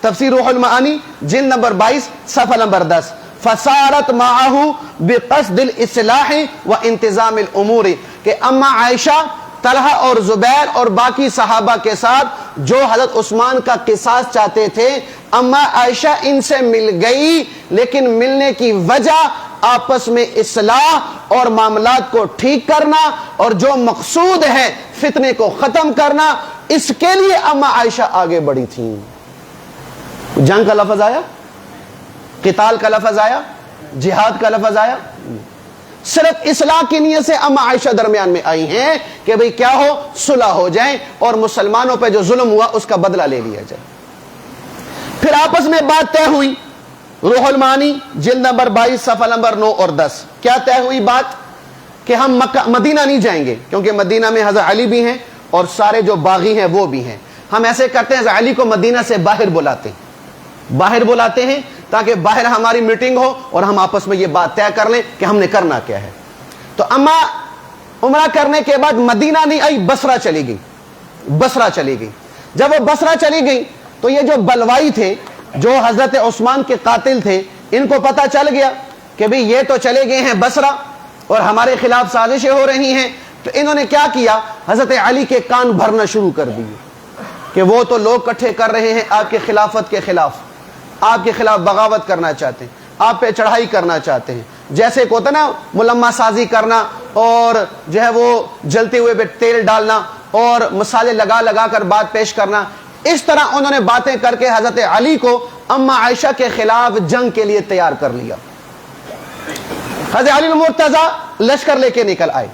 تفسیر روح المعانی جلد نمبر 22 صفحہ نمبر 10، فصارت معه بقصد الاصلاح وانتظام الامور، کہ اما عائشہ، طلحہ اور زبیر اور باقی صحابہ کے ساتھ جو حضرت عثمان کا قصاص چاہتے تھے، اما عائشہ ان سے مل گئی، لیکن ملنے کی وجہ آپس میں اصلاح اور معاملات کو ٹھیک کرنا اور جو مقصود ہے فتنے کو ختم کرنا، اس کے لیے اما عائشہ آگے بڑھی تھیں۔ جنگ کا لفظ آیا، قتال کا لفظ آیا، جہاد کا لفظ آیا، صرف اصلاح کی نیت سے اما عائشہ درمیان میں آئی ہیں کہ بھئی کیا ہو، صلح ہو جائیں اور مسلمانوں پہ جو ظلم ہوا اس کا بدلہ لے لیا جائے۔ پھر آپس میں بات طے ہوئی، روح المعانی جلد نمبر 22 صفحہ نمبر 9 اور 10۔ کیا طے ہوئی بات؟ کہ ہم مدینہ نہیں جائیں گے، کیونکہ مدینہ میں حضرت علی بھی ہیں اور سارے جو باغی ہیں وہ بھی ہیں۔ ہم ایسے کرتے ہیں، حضرت علی کو مدینہ سے باہر بلاتے ہیں تاکہ باہر ہماری میٹنگ ہو اور ہم آپس میں یہ بات طے کر لیں کہ ہم نے کرنا کیا ہے۔ تو اما عمرہ کرنے کے بعد مدینہ نہیں آئی، بصرہ چلی گئی۔ جب وہ بصرہ چلی گئی تو یہ جو بلوائی تھے، جو حضرت عثمان کے قاتل تھے، ان کو پتہ چل گیا کہ بھئی یہ تو چلے گئے ہیں بصرہ اور ہمارے خلاف سازشیں ہو رہی ہیں۔ تو انہوں نے کیا کیا، حضرت علی کے کان بھرنا شروع کر دیے کہ وہ تو لوگ اکٹھے کر رہے ہیں آپ کے خلافت کے خلاف، آپ کے خلاف بغاوت کرنا چاہتے ہیں، آپ پہ چڑھائی کرنا چاہتے ہیں، جیسے کو ہوتا نا ملمہ سازی کرنا اور جو ہے وہ جلتے ہوئے پہ تیل ڈالنا اور مسالے لگا کر بات پیش کرنا۔ اس طرح انہوں نے باتیں کر کے حضرت علی کو اما عائشہ کے خلاف جنگ کے لیے تیار کر لیا۔ حضرت علی المرتضیٰ لشکر لے کے نکل آئے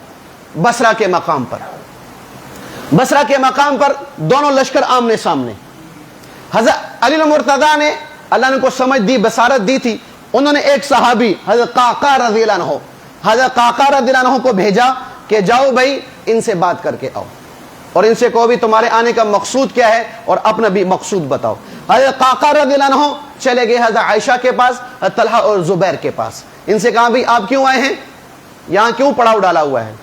بصرہ کے مقام پر، دونوں لشکر آمنے سامنے۔ حضرت علی المرتضیٰ نے، اللہ نے کو سمجھ دی، بصارت دی تھی، انہوں نے ایک صحابی حضرت قعقاع رضی اللہ عنہ کو بھیجا کہ جاؤ بھائی ان سے بات کر کے آؤ اور ان سے کہو بھی تمہارے آنے کا مقصود کیا ہے اور اپنا بھی مقصود بتاؤ۔ حضرت قعقاع رضی اللہ عنہ چلے گئے حضرت عائشہ کے پاس، حضرت طلحہ اور زبیر کے پاس، ان سے کہا بھی آپ کیوں آئے ہیں، یہاں کیوں پڑاؤ ڈالا ہوا ہے؟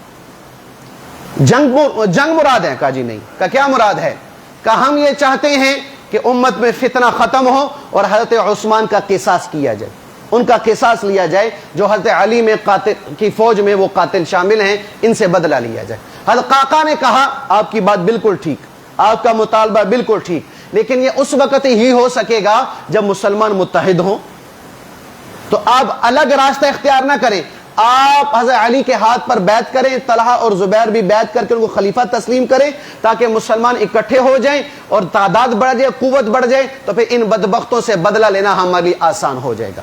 جنگ مراد ہے؟ کہا جی نہیں۔ کہا کیا مراد ہے؟ کہا ہم یہ چاہتے ہیں کہ امت میں فتنہ ختم ہو اور حضرت عثمان کا قصاص کیا جائے، ان کا قصاص لیا جائے، جو حضرت علی میں قاتل کی فوج میں وہ قاتل شامل ہیں، ان سے بدلہ لیا جائے۔ حضرت قعقاع نے کہا آپ کی بات بالکل ٹھیک، آپ کا مطالبہ بالکل ٹھیک، لیکن یہ اس وقت ہی ہو سکے گا جب مسلمان متحد ہوں۔ تو آپ الگ راستہ اختیار نہ کریں، آپ حضرت علی کے ہاتھ پر بیعت کریں، طلحہ اور زبیر بھی بیعت کر کے ان کو خلیفہ تسلیم کریں تاکہ مسلمان اکٹھے ہو جائیں اور تعداد بڑھ جائے، قوت بڑھ جائے، تو پھر ان بدبختوں سے بدلہ لینا ہمارے لیے آسان ہو جائے گا۔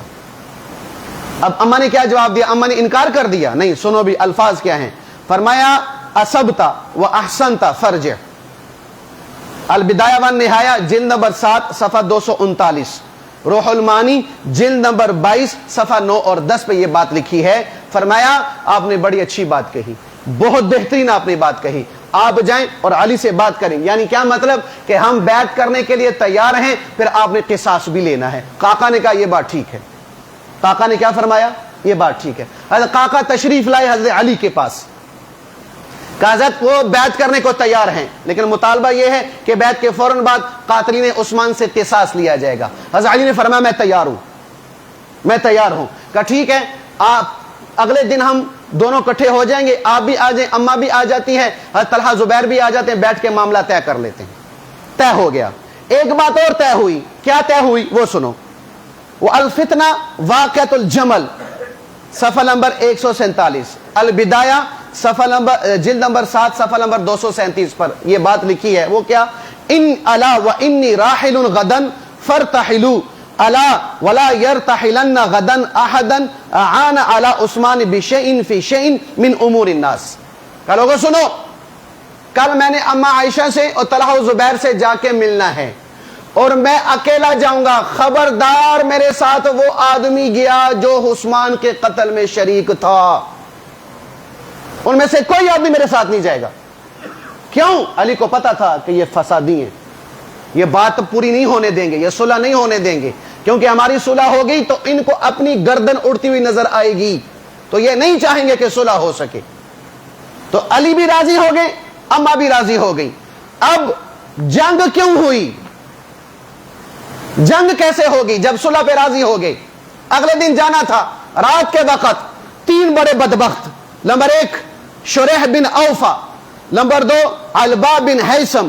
اب اما نے کیا جواب دیا؟ اما نے انکار کر دیا؟ نہیں، سنو بھی الفاظ کیا ہیں۔ فرمایا اصبتا و احسنتا فرجع، البدایہ والنہایہ جلد نمبر 7 صفحہ 239، روح المعانی جلد نمبر 22 صفحہ 9 اور 10 پہ یہ بات لکھی ہے۔ فرمایا آپ نے بڑی اچھی بات کہی، بہت بہترین آپ نے بات کہی، آپ جائیں اور علی سے بات کریں۔ یعنی کیا مطلب؟ کہ ہم بیعت کرنے کے لیے تیار ہیں، پھر آپ نے قصاص بھی لینا ہے۔ قعقاع نے کہا یہ بات ٹھیک ہے۔ قعقاع نے کیا فرمایا؟ یہ بات ٹھیک ہے۔ حضرت قعقاع تشریف لائے حضرت علی کے پاس، کہ حضرت وہ بیعت کرنے کو تیار ہیں، لیکن مطالبہ یہ ہے کہ بیعت کے فوراً بعد قاتلین عثمان سے قصاص لیا جائے گا۔ حضرت علی نے فرمایا میں تیار ہوں۔ کہا ٹھیک ہے، آپ اگلے دن ہم دونوں اکٹھے ہو جائیں گے، آپ بھی آ جائیں، اماں بھی آ جاتی ہیں، حضرت طلحہ زبیر بھی آ جاتے ہیں، بیٹھ کے معاملہ طے کر لیتے ہیں۔ طے ہو گیا۔ ایک بات اور طے ہوئی۔ کیا طے ہوئی وہ سنو۔ وہ الفتنہ واقعۃ الجمل صفحہ نمبر 147، البدایہ صفحہ نمبر جلد نمبر 7 صفحہ نمبر 237 پر یہ بات لکھی ہے۔ وہ کیا؟ ان الا و انی راحل غدا فرتحلوا الا ولا يرتحلن غدا احدا اعان على عثمان بشيء في شيء من امور الناس۔ کہ لوگوں سنو، کل میں نے اما عائشہ سے اور طلحہ و زبیر سے جا کے ملنا ہے اور میں اکیلا جاؤں گا، خبردار میرے ساتھ وہ آدمی گیا جو عثمان کے قتل میں شریک تھا، ان میں سے کوئی آدمی میرے ساتھ نہیں جائے گا۔ کیوں؟ علی کو پتا تھا کہ یہ فسادی ہیں، یہ بات پوری نہیں ہونے دیں گے، یہ صلح نہیں ہونے دیں گے، کیونکہ ہماری صلح ہو گئی تو ان کو اپنی گردن اڑتی ہوئی نظر آئے گی، تو یہ نہیں چاہیں گے کہ صلح ہو سکے۔ تو علی بھی راضی ہو گئے، اما بھی راضی ہو گئی۔ اب جنگ کیوں ہوئی؟ جنگ کیسے ہوگی جب صلح پہ راضی ہو گئے؟ اگلے دن جانا تھا، رات کے وقت 3 بڑے بدبخت، نمبر 1 شریح بن اوفا، نمبر 2 علبا بن حیثم،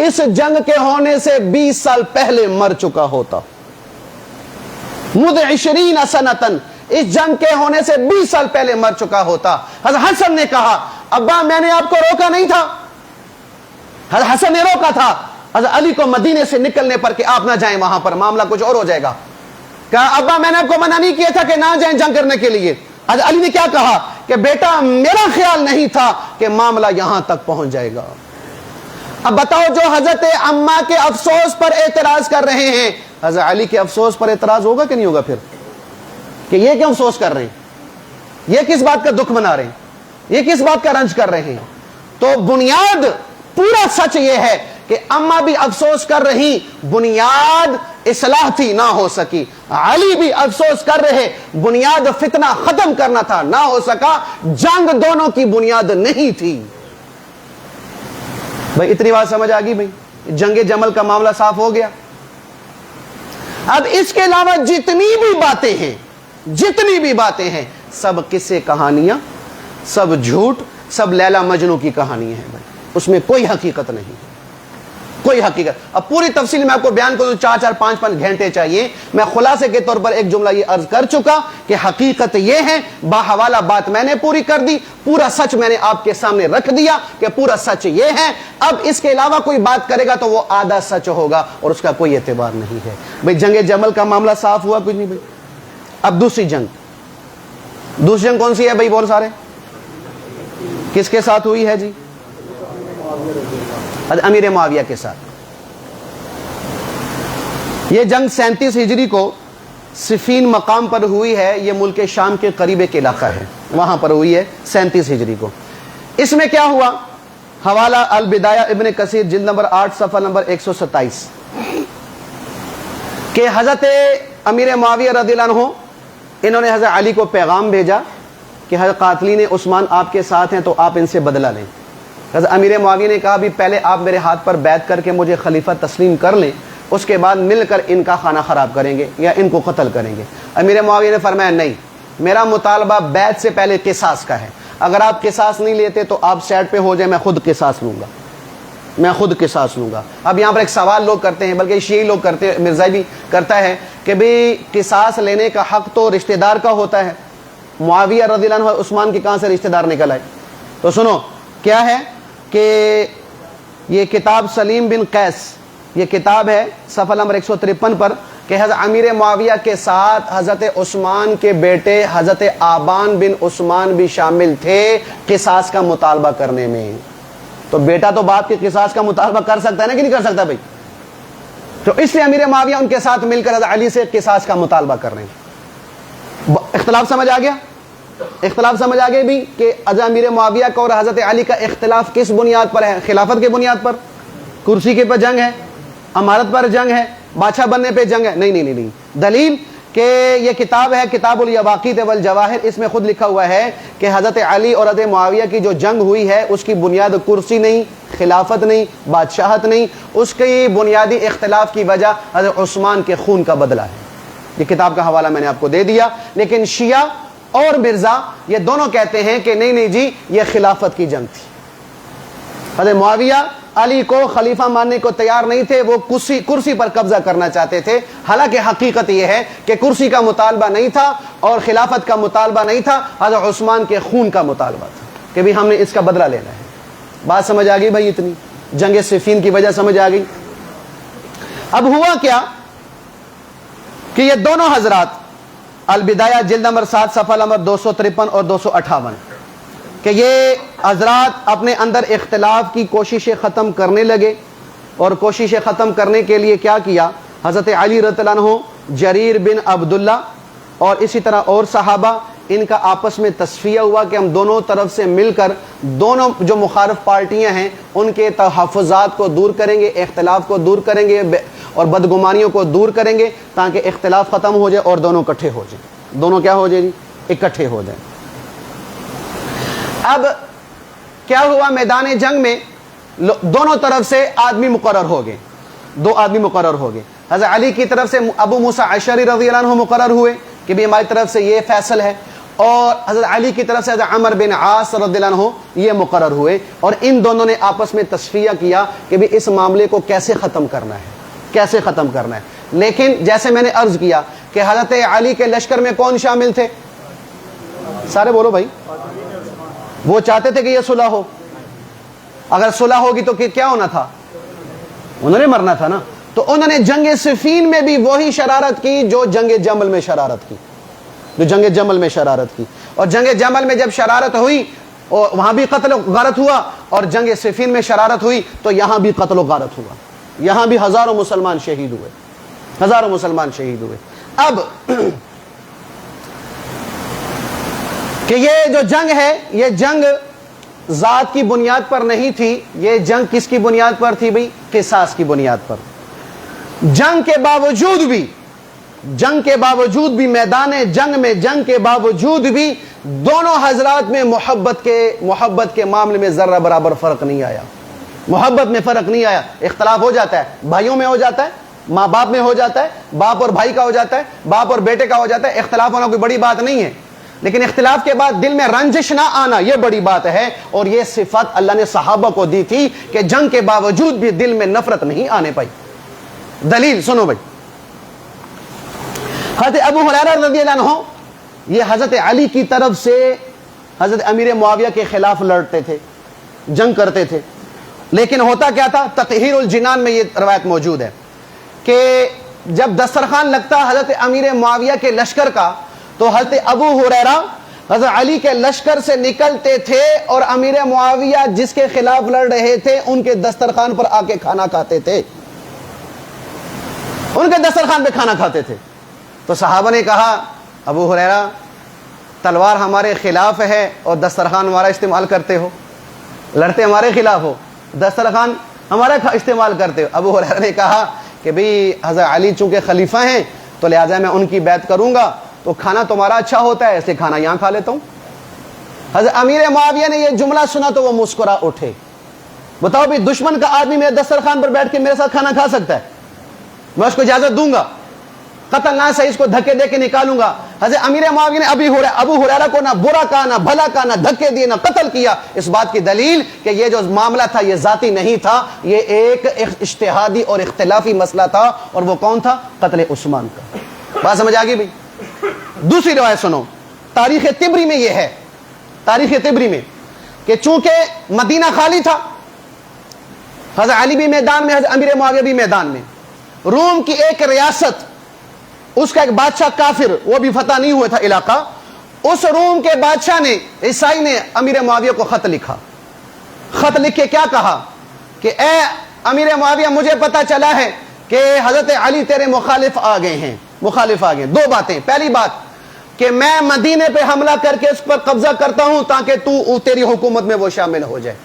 اس جنگ کے ہونے سے 20 سال پہلے مر چکا ہوتا. مد 20 سنتن، اس جنگ کے ہونے سے 20 سال پہلے مر چکا ہوتا. حضرت حسن نے کہا ابا میں نے آپ کو روکا نہیں تھا. حضرت حسن نے روکا تھا حضرت علی کو مدینے سے نکلنے پر کہ آپ نہ جائیں وہاں پر، معاملہ کچھ اور ہو جائے گا. کہا ابا میں نے آپ کو منع نہیں کیا تھا کہ نہ جائیں جنگ کرنے کے لیے. حضرت علی نے کیا کہا کہ بیٹا میرا خیال نہیں تھا کہ معاملہ یہاں تک پہنچ جائے گا. اب بتاؤ جو حضرت عمہ کے افسوس پر اعتراض کر رہے ہیں، حضرت علی کے افسوس پر اعتراض ہوگا کہ نہیں ہوگا پھر؟ کہ یہ کیوں افسوس کر رہے ہیں، یہ کس بات کا دکھ منا رہے ہیں، یہ کس بات کا رنج کر رہے ہیں؟ تو بنیاد پورا سچ یہ ہے کہ اماں بھی افسوس کر رہی، بنیاد اصلاح تھی نہ ہو سکی. علی بھی افسوس کر رہے، بنیاد فتنہ ختم کرنا تھا نہ ہو سکا. جنگ دونوں کی بنیاد نہیں تھی. بھائی اتنی بات سمجھ آ گئی؟ بھائی جنگ جمل کا معاملہ صاف ہو گیا. اب اس کے علاوہ جتنی بھی باتیں ہیں سب قصے کہانیاں، سب جھوٹ، سب لیلا مجنو کی کہانی ہے بھائی. اس میں کوئی حقیقت نہیں، کوئی حقیقت. اب پوری تفصیل میں آپ کو بیان کروں 4-4 5-5 گھنٹے چاہیے. میں خلاصے کے طور پر ایک جملہ یہ عرض کر چکا کہ حقیقت یہ ہے، باحوالہ بات میں نے پوری کر دی، پورا سچ میں نے آپ کے سامنے رکھ دیا کہ پورا سچ یہ ہے. اب اس کے علاوہ کوئی بات کرے گا تو وہ آدھا سچ ہوگا اور اس کا کوئی اعتبار نہیں ہے. بھائی جنگ جمل کا معاملہ صاف ہوا کچھ نہیں بھائی. اب دوسری جنگ کون سی ہے بھائی؟ بہت سارے. کس کے ساتھ ہوئی ہے جی؟ امیر معاویہ کے ساتھ. یہ جنگ 37 ہجری کو صفین مقام پر ہوئی ہے. یہ ملک شام کے قریب ایک علاقہ ہے، وہاں پر ہوئی ہے 37 ہجری کو. اس میں کیا ہوا؟ حوالہ البدایہ ابن کثیر جلد نمبر 8 صفحہ نمبر 127 کہ حضرت امیر معاویہ رضی اللہ عنہ انہوں نے حضرت علی کو پیغام بھیجا کہ حضرت قاتلین عثمان آپ کے ساتھ ہیں تو آپ ان سے بدلہ لیں. حضرت امیر معاویہ نے کہا بھی پہلے آپ میرے ہاتھ پر بیعت کر کے مجھے خلیفہ تسلیم کر لیں، اس کے بعد مل کر ان کا خانہ خراب کریں گے یا ان کو قتل کریں گے. امیر معاویہ نے فرمایا نہیں، میرا مطالبہ بیعت سے پہلے قصاص کا ہے. اگر آپ قصاص نہیں لیتے تو آپ سائڈ پہ ہو جائیں، میں خود قصاص لوں گا. اب یہاں پر ایک سوال لوگ کرتے ہیں، بلکہ شیعی لوگ کرتے ہیں، مرزائی بھی کرتا ہے کہ بھی قصاص لینے کا حق تو رشتہ دار کا ہوتا ہے. معاویہ رضی اللہ عنہ عثمان کے کہاں سے رشتہ دار نکل آئے؟ تو سنو کیا ہے کہ یہ کتاب سلیم بن قیس، یہ کتاب ہے صفحہ نمبر 153 پر کہ حضرت امیر معاویہ کے ساتھ حضرت عثمان کے بیٹے حضرت آبان بن عثمان بھی شامل تھے قصاص کا مطالبہ کرنے میں. تو بیٹا تو باپ کے قصاص کا مطالبہ کر سکتا ہے نا کہ نہیں کر سکتا بھائی؟ تو اس لیے امیر معاویہ ان کے ساتھ مل کر حضرت علی سے قصاص کا مطالبہ کر رہے ہیں. اختلاف سمجھ آ گیا بھی کہ حضرت امیر معاویہ کا اور حضرت علی کا اختلاف کس بنیاد پر ہے؟ خلافت کے بنیاد پر، کرسی کے پر جنگ ہے، امارت پر جنگ ہے، بادشاہ بننے پہ جنگ ہے؟ نہیں. دلیل کہ یہ کتاب ہے کتاب الیواقیت والجواہر، اس میں خود لکھا ہوا ہے کہ حضرت علی اور حضرت معاویہ کی جو جنگ ہوئی ہے اس کی بنیاد کرسی نہیں، خلافت نہیں، بادشاہت نہیں، اس کی بنیادی اختلاف کی وجہ حضرت عثمان کے خون کا بدلہ ہے. یہ کتاب کا حوالہ میں نے آپ کو دے دیا. لیکن شیعہ اور مرزا یہ دونوں کہتے ہیں کہ نہیں جی یہ خلافت کی جنگ تھی. حضرت معاویہ علی کو خلیفہ ماننے کو تیار نہیں تھے، وہ کرسی پر قبضہ کرنا چاہتے تھے. حالانکہ حقیقت یہ ہے کہ کرسی کا مطالبہ نہیں تھا اور خلافت کا مطالبہ نہیں تھا، حضرت عثمان کے خون کا مطالبہ تھا کہ بھی ہم نے اس کا بدلہ لینا ہے. بات سمجھ آ گئی بھائی؟ اتنی جنگ صفین کی وجہ سمجھ آ گئی. اب ہوا کیا کہ یہ دونوں حضرات البدایہ جلد نمبر 7 صفحہ نمبر 253 اور 258 کہ یہ حضرات اپنے اندر اختلاف کی کوششیں ختم کرنے لگے. اور کوششیں ختم کرنے کے لیے کیا کیا؟ حضرت علی رضی اللہ عنہ، جریر بن عبداللہ اور اسی طرح اور صحابہ، ان کا آپس میں تصفیہ ہوا کہ ہم دونوں طرف سے مل کر دونوں جو مخالف پارٹیاں ہیں ان کے تحفظات کو دور کریں گے، اختلاف کو دور کریں گے اور بدگمانیوں کو دور کریں گے تاکہ اختلاف ختم ہو جائے اور دونوں اکٹھے ہو جائیں. دونوں کیا ہو جائیں جی؟ اکٹھے ہو جائیں. اب کیا ہوا؟ میدان جنگ میں دونوں طرف سے آدمی مقرر ہو گئے، 2 آدمی مقرر ہو گئے. حضرت علی کی طرف سے ابو موسیٰ اشعری رضی اللہ عنہ مقرر ہوئے کہ بھی ہماری طرف سے یہ فیصل ہے، اور حضرت علی کی طرف سے حضرت عمر بن عاص رضی اللہ عنہ یہ مقرر ہوئے اور ان دونوں نے آپس میں تصفیہ کیا کہ بھی اس معاملے کو کیسے ختم کرنا ہے، کیسے ختم کرنا ہے۔ لیکن جیسے میں نے عرض کیا کہ حضرت علی کے لشکر میں کون شامل تھے؟ سارے بولو بھائی، وہ چاہتے تھے کہ یہ صلح ہو، اگر صلح ہوگی تو کیا ہونا تھا؟ انہوں نے مرنا تھا نا۔ تو انہوں نے جنگ صفین میں بھی وہی شرارت کی جو جنگ جمل میں شرارت کی، جو جنگ جمل میں شرارت کی۔ اور جنگ جمل میں جب شرارت ہوئی اور وہاں بھی قتل و غارت ہوا، اور جنگ صفین میں شرارت ہوئی تو یہاں بھی قتل و غارت ہوا، یہاں بھی ہزاروں مسلمان شہید ہوئے، ہزاروں مسلمان شہید ہوئے۔ اب کہ یہ جو جنگ ہے، یہ جنگ ذات کی بنیاد پر نہیں تھی، یہ جنگ کس کی بنیاد پر تھی بھئی؟ قصاص کی بنیاد پر۔ جنگ کے باوجود بھی میدان جنگ کے باوجود بھی دونوں حضرات میں محبت کے معاملے میں ذرہ برابر فرق نہیں آیا، محبت میں فرق نہیں آیا۔ اختلاف ہو جاتا ہے، بھائیوں میں ہو جاتا ہے، ماں باپ میں ہو جاتا ہے، باپ اور بھائی کا ہو جاتا ہے، باپ اور بیٹے کا ہو جاتا ہے، اختلاف ہونا کوئی بڑی بات نہیں ہے، لیکن اختلاف کے بعد دل میں رنجش نہ آنا یہ بڑی بات ہے۔ اور یہ صفت اللہ نے صحابہ کو دی تھی کہ جنگ کے باوجود بھی دل میں نفرت نہیں آنے پائی۔ دلیل سنو بھائی، حضرت ابو ہریرہ رضی اللہ عنہ یہ حضرت علی کی طرف سے حضرت امیر معاویہ کے خلاف لڑتے تھے، جنگ کرتے تھے، لیکن ہوتا کیا تھا؟ تطہیر الجنان میں یہ روایت موجود ہے کہ جب دسترخوان لگتا حضرت امیر معاویہ کے لشکر کا تو حضرت ابو ہریرہ حضرت علی کے لشکر سے نکلتے تھے اور امیر معاویہ جس کے خلاف لڑ رہے تھے ان کے دسترخوان پر آ کے کھانا کھاتے تھے، ان کے دسترخوان پہ کھانا کھاتے تھے۔ تو صحابہ نے کہا ابو ہریرہ تلوار ہمارے خلاف ہے اور دسترخوان ہمارا استعمال کرتے ہو، لڑتے ہمارے خلاف ہو، دسترخوان ہمارا استعمال کرتے ہو۔ ابو ہریرہ نے کہا کہ بھئی حضرت علی چونکہ خلیفہ ہیں تو لہٰذا میں ان کی بیعت کروں گا، تو کھانا تمہارا اچھا ہوتا ہے اس لیے کھانا یہاں کھا لیتا ہوں۔ حضرت امیر معاویہ نے یہ جملہ سنا تو وہ مسکرا اٹھے۔ بتاؤ بھی دشمن کا آدمی میرے دسترخوان پر بیٹھ کے میرے ساتھ کھانا کھا سکتا ہے؟ میں اس کو اجازت دوں گا؟ قتل نہ صحیح اس کو دھکے دے کے نکالوں گا۔ حضرت امیر معاویہ نے ابو ہریرہ کو نہ برا کہا، نہ بھلا کہا، نہ دھکے دیے، نہ قتل کیا۔ اس بات کی دلیل کہ یہ جو معاملہ تھا یہ ذاتی نہیں تھا، یہ ایک اجتہادی اور اختلافی مسئلہ تھا، اور وہ کون تھا؟ قتل عثمان کا۔ بات سمجھ آ گئی بھی؟ دوسری روایت سنو، تاریخ طبری میں یہ ہے، تاریخ طبری میں کہ چونکہ مدینہ خالی تھا، حضرت علی بھی میدان میں، حضرت امیر معاویہ بھی میدان میں، روم کی ایک ریاست، اس کا ایک بادشاہ کافر، وہ بھی فتح نہیں ہوئے تھا علاقہ، اس روم کے بادشاہ نے، عیسائی نے امیر معاویہ کو خط لکھا۔ خط لکھ کے کیا کہا کہ اے امیر معاویہ مجھے پتا چلا ہے کہ حضرت علی تیرے مخالف آ گئے ہیں، مخالف آ گئے۔ دو باتیں، پہلی بات کہ میں مدینے پہ حملہ کر کے اس پر قبضہ کرتا ہوں تاکہ تیری حکومت میں وہ شامل ہو جائے۔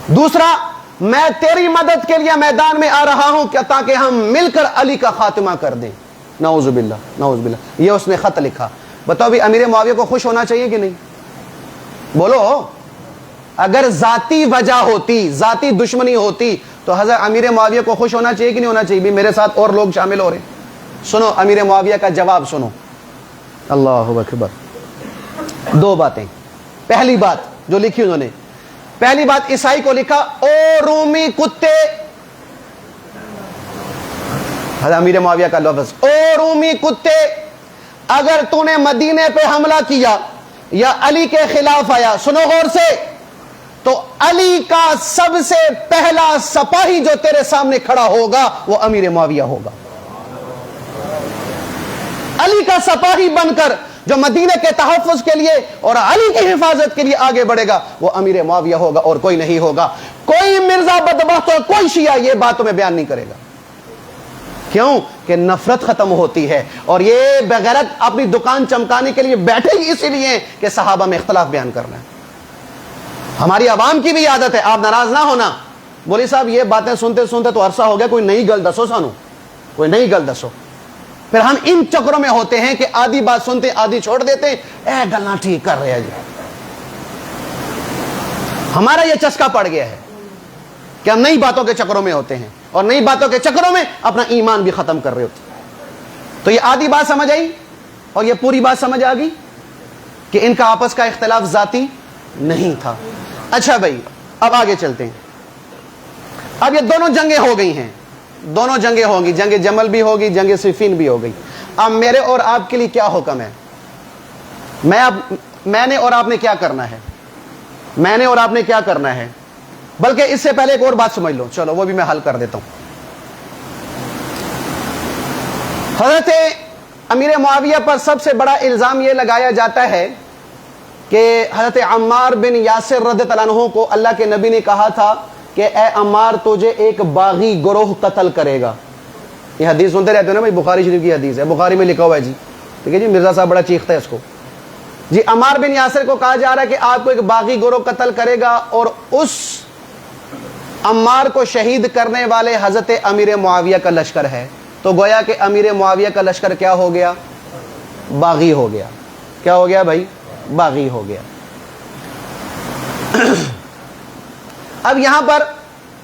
دوسرا، میں تیری مدد کے لیے میدان میں آ رہا ہوں کہ تاکہ ہم مل کر علی کا خاتمہ کر دیں۔ نعوذ باللہ، نعوذ باللہ، یہ اس نے خط لکھا۔ بتاؤ بھی امیر معاویہ کو خوش ہونا چاہیے کہ نہیں؟ بولو، اگر ذاتی وجہ ہوتی، ذاتی دشمنی ہوتی تو حضرت امیر معاویہ کو خوش ہونا چاہیے کہ نہیں ہونا چاہیے؟ بھی میرے ساتھ اور لوگ شامل ہو رہے ہیں۔ سنو امیر معاویہ کا جواب سنو، اللہ اکبر۔ دو باتیں، پہلی بات جو لکھی انہوں نے، پہلی بات عیسائی کو لکھا، او رومی کتے، حضرت امیر معاویہ کا لفظ، او رومی کتے، اگر تو نے مدینے پہ حملہ کیا یا علی کے خلاف آیا، سنو غور سے، تو علی کا سب سے پہلا سپاہی جو تیرے سامنے کھڑا ہوگا وہ امیر معاویہ ہوگا۔ علی کا سپاہی بن کر جو مدینے کے تحفظ کے لیے اور علی کی حفاظت کے لیے آگے بڑھے گا وہ امیر معاویہ ہوگا اور کوئی نہیں ہوگا۔ کوئی مرزا بدبخت اور کوئی شیعہ یہ باتوں میں بیان نہیں کرے گا۔ کیوں؟ کہ نفرت ختم ہوتی ہے، اور یہ بغیرت اپنی دکان چمکانے کے لیے بیٹھے ہی اسی لیے کہ صحابہ میں اختلاف بیان کرنا ہے۔ ہماری عوام کی بھی عادت ہے، آپ ناراض نہ ہونا، بولی صاحب یہ باتیں سنتے سنتے تو عرصہ ہو گیا، کوئی نئی گل دسو سانو، کوئی نئی گل دسو۔ پھر ہم ان چکروں میں ہوتے ہیں کہ آدھی بات سنتے آدھی چھوڑ دیتے ہیں، اے گلنا ٹھیک کر رہے ہیں جی۔ ہمارا یہ چسکا پڑ گیا ہے کہ ہم نئی باتوں کے چکروں میں ہوتے ہیں اور نئی باتوں کے چکروں میں اپنا ایمان بھی ختم کر رہے ہوتے ہیں۔ تو یہ آدھی بات سمجھ آئی اور یہ پوری بات سمجھ آ گئی کہ ان کا آپس کا اختلاف ذاتی نہیں تھا۔ اچھا بھائی اب آگے چلتے ہیں. اب یہ دونوں جنگیں ہو گئی ہیں, دونوں جنگیں ہوں گی, جنگ جمل بھی ہوگی, جنگ صفین بھی ہو گئی. اب میرے اور آپ کے لیے کیا حکم ہے؟ میں نے اور آپ نے کیا کرنا ہے؟ میں نے اور آپ نے کیا کرنا ہے؟ بلکہ اس سے پہلے ایک اور بات سمجھ لو, چلو وہ بھی میں حل کر دیتا ہوں. حضرت امیر معاویہ پر سب سے بڑا الزام یہ لگایا جاتا ہے کہ حضرت عمار بن یاسر رضی اللہ عنہ کو اللہ کے نبی نے کہا تھا کہ اے عمار تجھے ایک باغی گروہ قتل کرے گا. یہ حدیث سنتے رہتے ہو نا بھائی, بخاری شریف کی حدیث ہے, بخاری میں لکھا ہوا ہے جی, ٹھیک ہے جی, مرزا صاحب بڑا چیختا ہے اس کو جی. عمار بن یاسر کو کہا جا رہا ہے کہ آپ کو ایک باغی گروہ قتل کرے گا, اور اس عمار کو شہید کرنے والے حضرت امیر معاویہ کا لشکر ہے. تو گویا کہ امیر معاویہ کا لشکر کیا ہو گیا؟ باغی ہو گیا. کیا ہو گیا بھائی؟ باغی ہو گیا. اب یہاں پر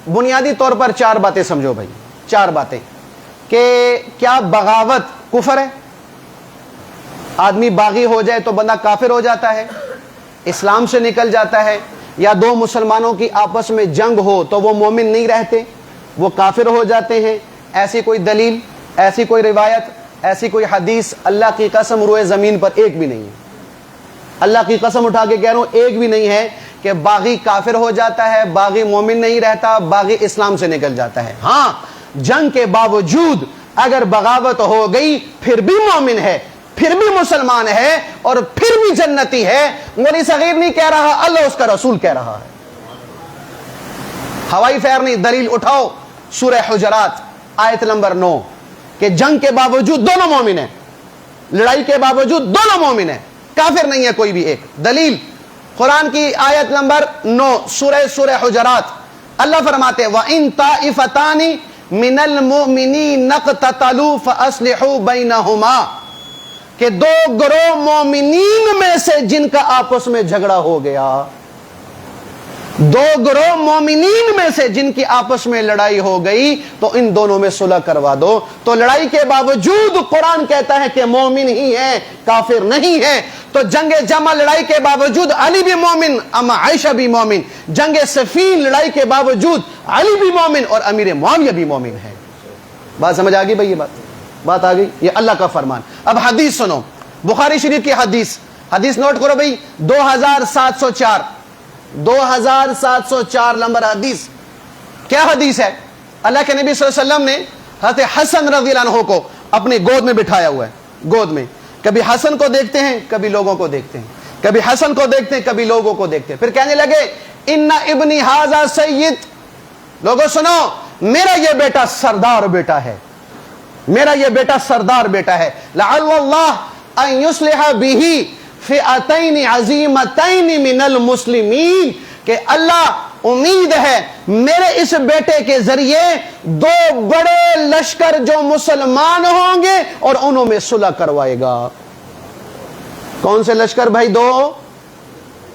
بنیادی طور پر چار باتیں سمجھو بھائی, چار باتیں, کہ کیا بغاوت کفر ہے؟ آدمی باغی ہو جائے تو بندہ کافر ہو جاتا ہے, اسلام سے نکل جاتا ہے؟ یا دو مسلمانوں کی آپس میں جنگ ہو تو وہ مومن نہیں رہتے, وہ کافر ہو جاتے ہیں؟ ایسی کوئی دلیل, ایسی کوئی روایت, ایسی کوئی حدیث اللہ کی قسم روئے زمین پر ایک بھی نہیں ہے. اللہ کی قسم اٹھا کے کہہ رہا ہوں, ایک بھی نہیں ہے کہ باغی کافر ہو جاتا ہے, باغی مومن نہیں رہتا, باغی اسلام سے نکل جاتا ہے. ہاں جنگ کے باوجود اگر بغاوت ہو گئی پھر بھی مومن ہے, پھر بھی مسلمان ہے, اور پھر بھی جنتی ہے. مولوی صغیر نہیں کہہ رہا, اللہ اس کا رسول کہہ رہا ہے. ہوائی فیر نہیں, دلیل اٹھاؤ سورہ حجرات آیت نمبر 9 کہ جنگ کے باوجود دونوں مومن ہیں, لڑائی کے باوجود دونوں مومن ہیں, کافر نہیں ہے کوئی بھی ایک. دلیل قرآن کی آیت نمبر 9 سورہ حجرات, اللہ فرماتے وَإِن طَائِفَتَانِ مِنَ الْمُؤْمِنِينَ اقْتَتَلُوا فَأَصْلِحُوا بَيْنَهُمَا, کہ دو گروہ مومنین میں سے جن کا آپس میں جھگڑا ہو گیا, دو گروہ مومنین میں سے جن کی آپس میں لڑائی ہو گئی تو ان دونوں میں صلح کروا دو. تو لڑائی کے باوجود قرآن کہتا ہے کہ مومن ہی ہے, کافر نہیں ہے. تو جنگ جمع لڑائی کے باوجود علی بھی مومن, اما عائشہ بھی مومن. جنگ صفین لڑائی کے باوجود علی بھی مومن اور امیر معاویہ بھی مومن ہے. بات سمجھ آ گئی بھائی؟ یہ بات آ گئی, یہ اللہ کا فرمان. اب حدیث سنو, بخاری شریف کی حدیث, حدیث نوٹ کرو بھائی, 2704 نمبر حدیث. کیا حدیث ہے؟ اللہ کے نبی صلی اللہ علیہ وسلم نے حضرت حسن رضی اللہ عنہ کو اپنی گود میں بٹھایا ہوا ہے, گود میں. کبھی حسن کو دیکھتے ہیں, کبھی لوگوں کو دیکھتے ہیں, کبھی حسن کو دیکھتے ہیں, کبھی لوگوں کو دیکھتے ہیں. پھر کہنے لگے ان ابنی ھذا سید, لوگوں سنو میرا یہ بیٹا سردار بیٹا ہے, میرا یہ بیٹا سردار بیٹا ہے. لعل اللہ ان یصلح بہ فئتین عظیمتین من المسلمین, کہ اللہ امید ہے میرے اس بیٹے کے ذریعے دو بڑے لشکر جو مسلمان ہوں گے اور انہوں میں صلح کروائے گا. کون سے لشکر بھائی؟ دو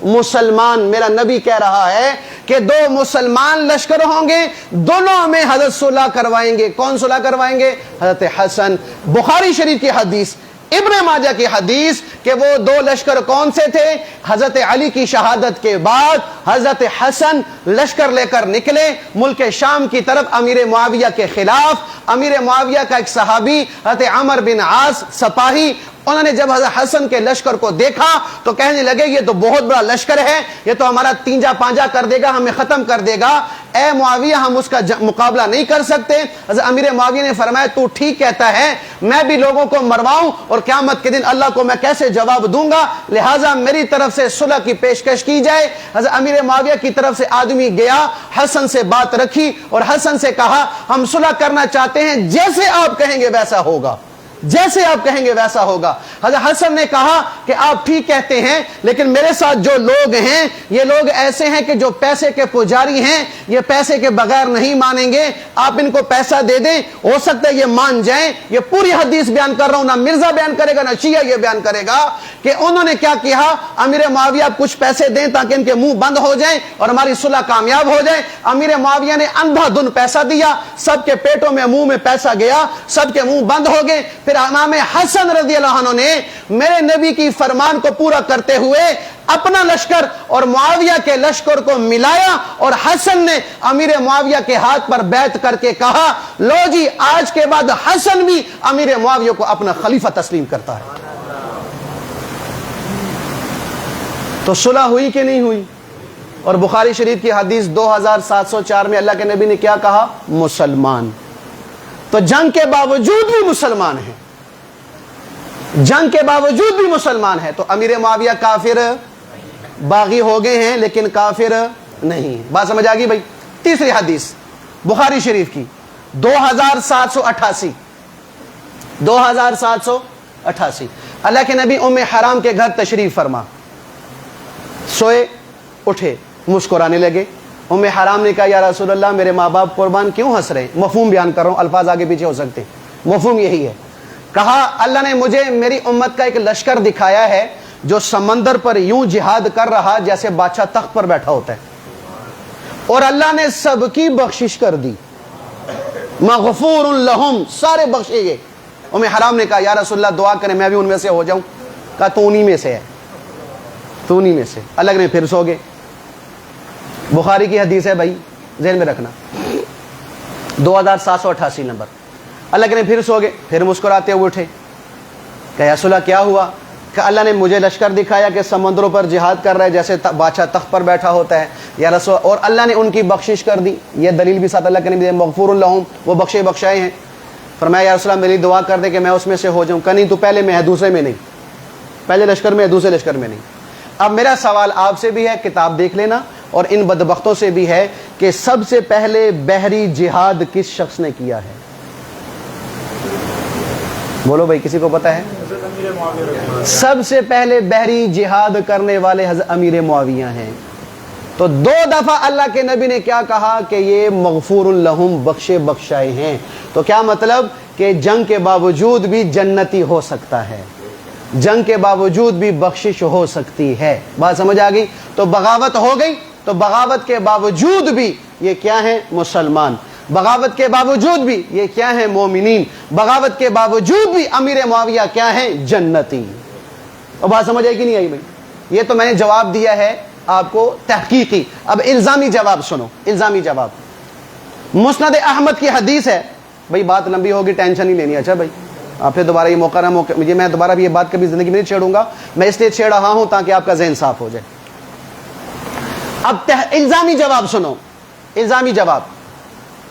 مسلمان. میرا نبی کہہ رہا ہے کہ دو مسلمان لشکر ہوں گے, دونوں میں حضرت صلح کروائیں گے. کون صلح کروائیں گے؟ حضرت حسن. بخاری شریف کی حدیث, ابن ماجہ کی حدیث, کہ وہ دو لشکر کون سے تھے؟ حضرت علی کی شہادت کے بعد حضرت حسن لشکر لے کر نکلے ملک شام کی طرف امیر معاویہ کے خلاف. امیر معاویہ کا ایک صحابی حضرت عمر بن عاص سپاہی, انہوں نے جب حضرت حسن کے لشکر کو دیکھا تو کہنے لگے یہ تو بہت بڑا لشکر ہے, یہ تو ہمارا تینجا پانجا کر دے گا, ہمیں ختم کر دے گا. اے معاویہ ہم اس کا مقابلہ نہیں کر سکتے. حضرت امیر معاویہ نے فرمایا تو ٹھیک کہتا ہے, میں بھی لوگوں کو مرواؤں اور قیامت کے دن اللہ کو میں کیسے جواب دوں گا, لہٰذا میری طرف سے صلح کی پیشکش کی جائے. حضرت امیر معاویہ کی طرف سے آدمی گیا, حسن سے بات رکھی اور حسن سے کہا ہم صلح کرنا چاہتے ہیں, جیسے آپ کہیں گے ویسا ہوگا, جیسے آپ کہیں گے ویسا ہوگا. حضرت حسن نے کہا کہ آپ ٹھیک کہتے ہیں, لیکن میرے ساتھ جو لوگ ہیں یہ لوگ ایسے ہیں کہ جو پیسے کے پجاری ہیں, یہ پیسے کے بغیر نہیں مانیں گے, آپ ان کو پیسہ دے دیں, ہو سکتا ہے یہ مان جائیں. یہ پوری حدیث بیان کر رہا ہوں, نہ مرزا بیان کرے گا نہ شیعہ یہ بیان کرے گا کہ انہوں نے کیا کہا, امیر معاویہ آپ کچھ پیسے دیں تاکہ ان کے منہ بند ہو جائیں اور ہماری صلح کامیاب ہو جائے. امیر معاویہ نے اندھا دھن پیسہ دیا, سب کے پیٹوں میں منہ میں پیسہ گیا, سب کے منہ بند ہو گئے. پھر امام حسن رضی اللہ عنہ نے میرے نبی کی فرمان کو پورا کرتے ہوئے اپنا لشکر اور معاویہ کے لشکر کو ملایا اور حسن نے امیر معاویہ کے ہاتھ پر بیعت کر کے کہا لو جی آج کے بعد حسن بھی امیر معاویہ کو اپنا خلیفہ تسلیم کرتا ہے۔ تو صلح ہوئی کہ نہیں ہوئی؟ اور بخاری شریف کی حدیث 2704 میں اللہ کے نبی نے کیا کہا؟ مسلمان۔ تو جنگ کے باوجود بھی مسلمان ہیں، جنگ کے باوجود بھی مسلمان ہیں۔ تو امیر معاویہ کافر باغی ہو گئے ہیں لیکن کافر نہیں۔ بات سمجھ آگئی بھائی؟ تیسری حدیث بخاری شریف کی 2788 2788 اللہ کے نبی ام حرام کے گھر تشریف فرما، سوئے اٹھے مسکرانے لگے۔ ام حرام نے کہا یا رسول اللہ میرے ماں باپ قربان کیوں ہنس رہے ہیں؟ مفہوم بیان کر رہا ہوں، الفاظ آگے پیچھے ہو سکتے ہیں، مفہوم یہی ہے۔ کہا اللہ نے مجھے میری امت کا ایک لشکر دکھایا ہے جو سمندر پر یوں جہاد کر رہا جیسے بادشاہ تخت پر بیٹھا ہوتا ہے، اور اللہ نے سب کی بخشش کر دی، مغفور لہم، سارے بخشے گئے۔ ام حرام نے کہا یا رسول اللہ دعا کریں میں بھی ان میں سے ہو جاؤں۔ کہا تو انہی میں سے ہے، تو انہی میں سے۔ اللہ نے پھر سو گئے۔ بخاری کی حدیث ہے بھائی، ذہن میں رکھنا، 2788 نمبر۔ اللہ کے نے پھر سو گئے، پھر مسکراتے ہوئے اٹھے۔ کہ یا رسول اللہ کیا ہوا؟ کہ اللہ نے مجھے لشکر دکھایا کہ سمندروں پر جہاد کر رہا ہے جیسے بادشاہ تخت پر بیٹھا ہوتا ہے یا رسول، اور اللہ نے ان کی بخشش کر دی۔ یہ دلیل بھی ساتھ اللہ کے نے مغفور لہم، وہ بخشے بخشائے ہیں۔ فرمایا یا رسول اللہ میری دعا کر دے کہ میں اس میں سے ہو جاؤں۔ کہ نہیں تو پہلے میں ہے دوسرے میں نہیں، پہلے لشکر میں ہے دوسرے لشکر میں نہیں۔ اب میرا سوال آپ سے بھی ہے، کتاب دیکھ لینا، اور ان بدبختوں سے بھی ہے کہ سب سے پہلے بحری جہاد کس شخص نے کیا ہے؟ بولو بھائی، کسی کو پتا ہے؟ سب سے پہلے بحری جہاد کرنے والے حضرت امیر معاویہ ہیں۔ تو 2 دفعہ اللہ کے نبی نے کیا کہا کہ یہ مغفور لہم، بخشے بخشائے ہیں۔ تو کیا مطلب کہ جنگ کے باوجود بھی جنتی ہو سکتا ہے، جنگ کے باوجود بھی بخشش ہو سکتی ہے۔ بات سمجھ آ گئی؟ تو بغاوت ہو گئی، تو بغاوت کے باوجود بھی یہ کیا ہیں؟ مسلمان۔ بغاوت کے باوجود بھی یہ کیا ہیں؟ مومنین۔ بغاوت کے باوجود بھی امیر معاویہ کیا ہیں؟ جنتی۔ اور بات سمجھ آئی کہ نہیں آئی بھائی؟ یہ تو میں نے جواب دیا ہے آپ کو تحقیقی۔ اب الزامی جواب سنو، الزامی جواب۔ مسند احمد کی حدیث ہے بھائی، بات لمبی ہوگی ٹینشن نہیں لینی۔ اچھا بھائی، آپ سے دوبارہ یہ موقع نہ مجھے، میں دوبارہ بھی یہ بات کبھی زندگی میں نہیں چھیڑوں گا، میں اس لیے چھیڑ رہا ہوں تاکہ آپ کا ذہن صاف ہو جائے۔ اب الزامی جواب سنو، الزامی جواب۔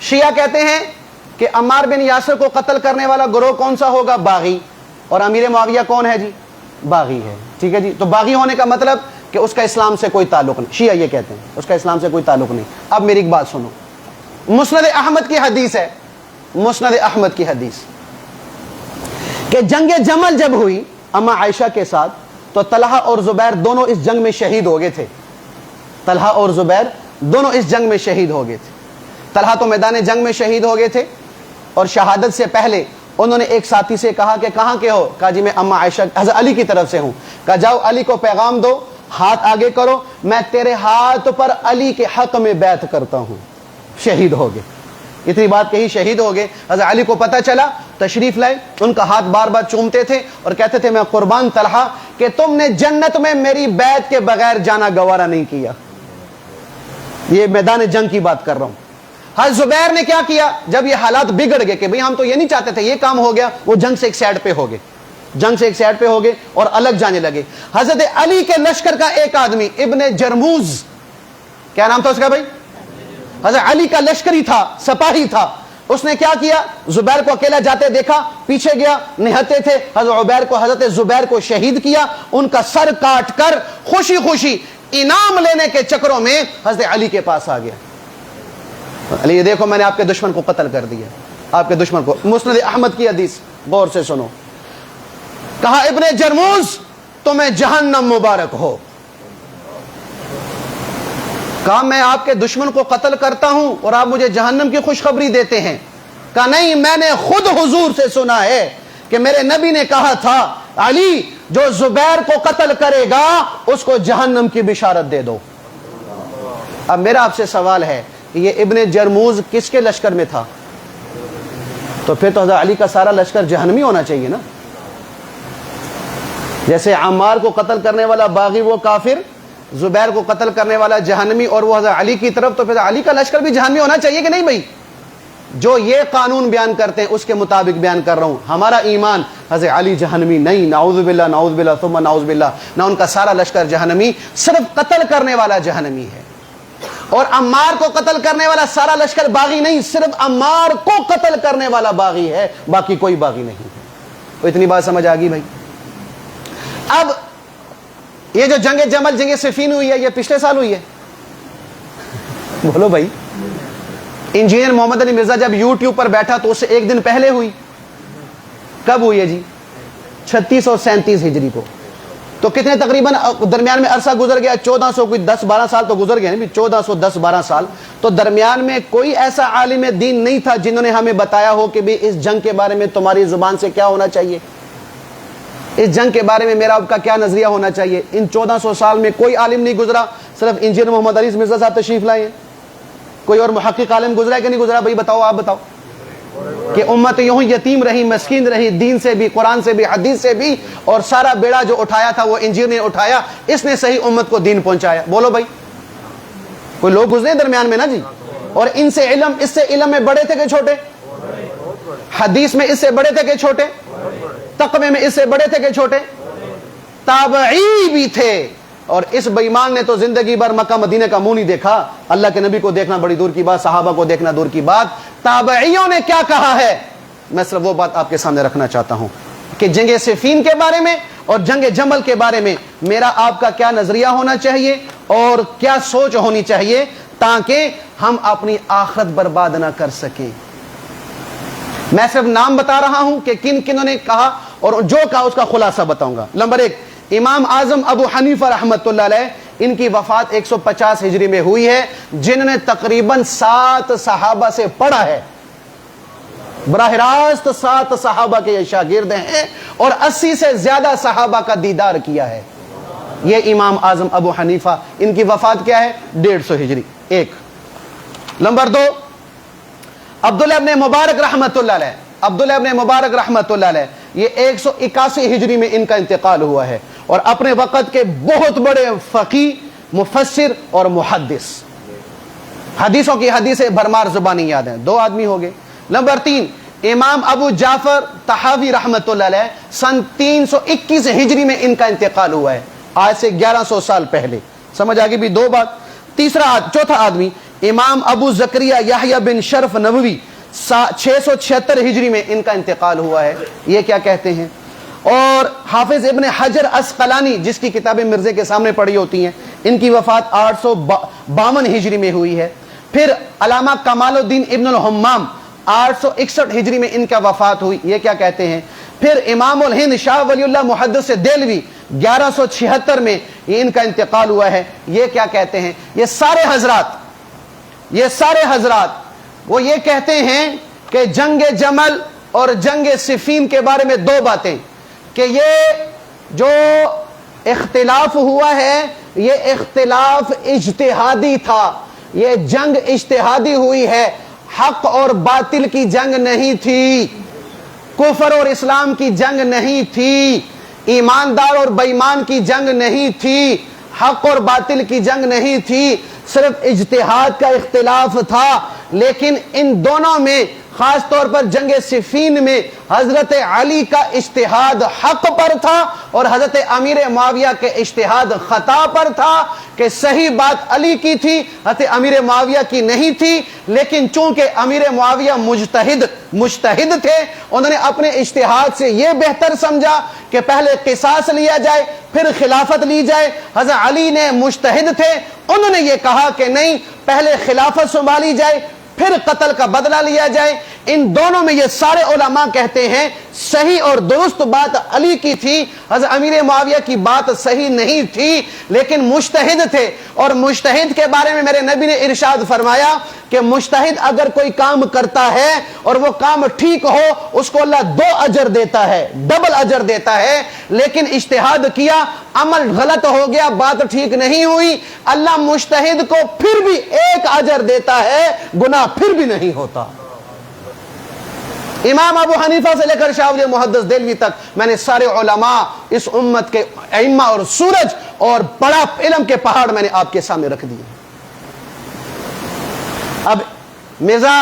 شیعہ کہتے ہیں کہ عمار بن یاسر کو قتل کرنے والا گروہ کون سا ہوگا؟ باغی۔ اور امیر معاویہ کون ہے جی؟ باغی ہے، ٹھیک ہے جی۔ تو باغی ہونے کا مطلب کہ اس کا اسلام سے کوئی تعلق نہیں، شیعہ یہ کہتے ہیں اس کا اسلام سے کوئی تعلق نہیں۔ اب میری ایک بات سنو، مسند احمد کی حدیث ہے، مسند احمد کی حدیث کہ جنگ جمل جب ہوئی اما عائشہ کے ساتھ تو طلحہ اور زبیر دونوں اس جنگ میں شہید ہو گئے تھے، طلحہ اور زبیر دونوں اس جنگ میں شہید ہو گئے تھے۔ طلحہ تو میدان جنگ میں شہید ہو گئے تھے، اور شہادت سے پہلے انہوں نے ایک ساتھی سے کہا کہ کہاں کے ہو؟ کہا جی میں اما عائشہ حضرت علی کی طرف سے ہوں۔ کہا جاؤ علی کو پیغام دو، ہاتھ آگے کرو، میں تیرے ہاتھ پر علی کے حق میں بیعت کرتا ہوں۔ شہید ہو گئے، اتنی بات کہی، شہید ہو گئے۔ حضرت علی کو پتہ چلا، تشریف لائے، ان کا ہاتھ بار بار چومتے تھے اور کہتے تھے میں قربان طلحہ کہ تم نے جنت میں میری بیعت کے بغیر جانا گوارا نہیں کیا۔ یہ میدان جنگ کی بات کر رہا ہوں۔ حضرت زبیر نے کیا کیا جب یہ حالات بگڑ گئے کہ بھئی ہم تو یہ نہیں چاہتے تھے، یہ کام ہو گیا، وہ جنگ سے ایک سائڈ پہ ہو گئے، جنگ سے ایک سائڈ پہ ہو گئے اور الگ جانے لگے۔ حضرت علی کے لشکر کا ایک آدمی ابن جرموز، کیا نام تھا اس کا بھائی؟ حضرت علی کا لشکری تھا، سپاہی تھا، اس نے کیا کیا؟ زبیر کو اکیلا جاتے دیکھا، پیچھے گیا، نہتے تھے، حضرت زبیر کو شہید کیا، ان کا سر کاٹ کر خوشی خوشی انعام لینے کے چکروں میں حضرت علی کے پاس آ گیا۔ علی یہ دیکھو میں نے آپ کے دشمن کو قتل کر دیا، آپ کے دشمن کو۔ مسند احمد کی حدیث غور سے سنو۔ کہا ابن جرموز تمہیں جہنم مبارک ہو۔ کہا میں آپ کے دشمن کو قتل کرتا ہوں اور آپ مجھے جہنم کی خوشخبری دیتے ہیں؟ کہا نہیں، میں نے خود حضور سے سنا ہے کہ میرے نبی نے کہا تھا علی جو زبیر کو قتل کرے گا اس کو جہنم کی بشارت دے دو۔ اب میرا آپ سے سوال ہے کہ یہ ابن جرموز کس کے لشکر میں تھا؟ تو پھر تو حضرت علی کا سارا لشکر جہنمی ہونا چاہیے نا۔ جیسے عمار کو قتل کرنے والا باغی وہ کافر، زبیر کو قتل کرنے والا جہنمی، اور وہ حضرت علی کی طرف، تو پھر علی کا لشکر بھی جہنمی ہونا چاہیے کہ نہیں بھائی؟ جو یہ قانون بیان کرتے ہیں اس کے مطابق بیان کر رہا ہوں. ہمارا ایمان حضرت علی جہنمی نہیں، نعوذ باللہ نعوذ باللہ ثم نعوذ باللہ، نہ ان کا سارا لشکر جہنمی، صرف قتل کرنے والا جہنمی ہے. اور عمار کو قتل کرنے والا سارا لشکر باغی نہیں، صرف عمار کو قتل کرنے والا باغی ہے، باقی کوئی باغی نہیں ہے. تو اتنی بات سمجھ آ گئی بھائی. اب یہ جو جنگ جمل جنگ صفین ہوئی ہے، یہ پچھلے سال ہوئی ہے؟ بولو بھائی. انجینئر محمد علی مرزا جب یوٹیوب پر بیٹھا تو اس سے ایک دن پہلے ہوئی. کب ہوئی ہے جی؟ 36 اور 37 ہجری کو. تو کتنے تقریباً درمیان میں عرصہ گزر گیا؟ 1400 کوئی 10-12 سال تو گزر گئے، 1410-12 سال. تو درمیان میں کوئی ایسا عالم دین نہیں تھا جنہوں نے ہمیں بتایا ہو کہ بھی اس جنگ کے بارے میں تمہاری زبان سے کیا ہونا چاہیے، اس جنگ کے بارے میں میرا آپ کا کیا نظریہ ہونا چاہیے. ان 1400 سال میں کوئی عالم نہیں گزرا، صرف انجینئر محمد علی مرزا صاحب تشریف لائے ہیں. کوئی اور محقق عالم گزرا ہے کہ نہیں گزرا؟ بھائی بتاؤ، آپ بتاؤ. کہ امت یوں یتیم رہی، مسکین رہی، دین سے بھی، قرآن سے بھی، حدیث سے بھی، اور سارا بیڑا جو اٹھایا تھا وہ انجینئر نے اٹھایا، اس نے صحیح امت کو دین پہنچایا. بولو بھائی، کوئی لوگ گزرے درمیان میں نا جی. اور ان سے علم، اس سے علم میں بڑے تھے کہ چھوٹے؟ حدیث میں اس سے بڑے تھے کہ چھوٹے؟ تقوی میں اس سے بڑے تھے کہ چھوٹے؟ تابعی بھی تھے. اور اس بے ایمان نے تو زندگی بھر مکہ مدینہ کا منہ نہیں دیکھا. اللہ کے نبی کو دیکھنا بڑی دور کی بات، صحابہ کو دیکھنا دور کی بات. تابعیوں نے کیا کہا ہے، میں صرف وہ بات آپ کے سامنے رکھنا چاہتا ہوں کہ جنگ صفین کے بارے میں اور جنگ جمل کے بارے میں میرا آپ کا کیا نظریہ ہونا چاہیے اور کیا سوچ ہونی چاہیے، تاکہ ہم اپنی آخرت برباد نہ کر سکیں. میں صرف نام بتا رہا ہوں کہ کن کنوں نے کہا، اور جو کہا اس کا خلاصہ بتاؤں گا. نمبر 1، امام اعظم ابو حنیفہ رحمۃ اللہ علیہ، ان کی وفات 150 ہجری میں ہوئی ہے، جنہوں نے تقریباً 7 صحابہ سے پڑھا ہے. براہ راست 7 صحابہ کے شاگرد ہیں اور 80 سے زیادہ صحابہ کا دیدار کیا ہے. یہ امام اعظم ابو حنیفہ، ان کی وفات کیا ہے؟ 150 ہجری. 1. نمبر 2، عبداللہ ابن مبارک رحمۃ اللہ علیہ. عبداللہ ابن مبارک رحمۃ اللہ علیہ، یہ 181 ہجری میں ان کا انتقال ہوا ہے، اور اپنے وقت کے بہت بڑے فقیہ، مفسر اور محدث. حدیثوں کی حدیثیں بھرمار زبانی یاد ہیں. 2 آدمی ہو گئے. نمبر 3، امام ابو جعفر طحاوی رحمۃ اللہ علیہ، سن 321 ہجری میں ان کا انتقال ہوا ہے، آج سے 1100 سال پہلے. سمجھ آگے بھی 2 بات. چوتھا آدمی امام ابو زکریا یحییٰ بن شرف نووی، 676 ہجری میں ان کا انتقال ہوا ہے. یہ کیا کہتے ہیں؟ اور حافظ ابن حجر اسقلانی، جس کی کتابیں مرزے کے سامنے پڑھی ہوتی ہیں، ان کی وفات 852 ہجری میں ہوئی ہے. پھر علامہ کمال الدین ابن الحمام، 861 ہجری میں ان کا وفات ہوئی. یہ کیا کہتے ہیں؟ پھر امام الہند شاہ ولی اللہ محدث دہلوی، 1176 میں یہ ان کا انتقال ہوا ہے. یہ کیا کہتے ہیں؟ یہ سارے حضرات وہ یہ کہتے ہیں کہ جنگ جمل اور جنگ صفین کے بارے میں 2 باتیں، کہ یہ جو اختلاف ہوا ہے یہ اختلاف اجتہادی تھا، یہ جنگ اجتہادی ہوئی ہے، حق اور باطل کی جنگ نہیں تھی، کفر اور اسلام کی جنگ نہیں تھی، ایماندار اور بے ایمان کی جنگ نہیں تھی، حق اور باطل کی جنگ نہیں تھی، صرف اجتہاد کا اختلاف تھا. لیکن ان دونوں میں، خاص طور پر جنگ صفین میں، حضرت علی کا اجتہاد حق پر تھا اور حضرت امیر معاویہ کے اجتہاد خطا پر تھا، کہ صحیح بات علی کی تھی، حضرت امیر معاویہ کی نہیں تھی. لیکن چونکہ امیر معاویہ مجتہد تھے، انہوں نے اپنے اجتہاد سے یہ بہتر سمجھا کہ پہلے قصاص لیا جائے پھر خلافت لی جائے. حضرت علی نے مجتہد تھے، انہوں نے یہ کہا کہ نہیں، پہلے خلافت سنبھالی جائے پھر قتل کا بدلہ لیا جائے. ان دونوں میں یہ سارے علماء کہتے ہیں صحیح اور درست بات علی کی تھی، حضرت امیر معاویہ کی بات صحیح نہیں تھی، لیکن مجتہد تھے. اور مجتہد کے بارے میں میرے نبی نے ارشاد فرمایا کہ مجتہد اگر کوئی کام کرتا ہے اور وہ کام ٹھیک ہو، اس کو اللہ 2 اجر دیتا ہے، ڈبل اجر دیتا ہے. لیکن اجتہاد کیا، عمل غلط ہو گیا، بات ٹھیک نہیں ہوئی، اللہ مجتہد کو پھر بھی 1 اجر دیتا ہے، گناہ پھر بھی نہیں ہوتا. امام ابو حنیفہ سے لے کر شاہ ولی محدث دہلوی تک میں نے سارے علماء اس امت کے ائمہ اور سورج اور بڑا علم کے پہاڑ میں نے آپ کے سامنے رکھ دیے. اب مرزا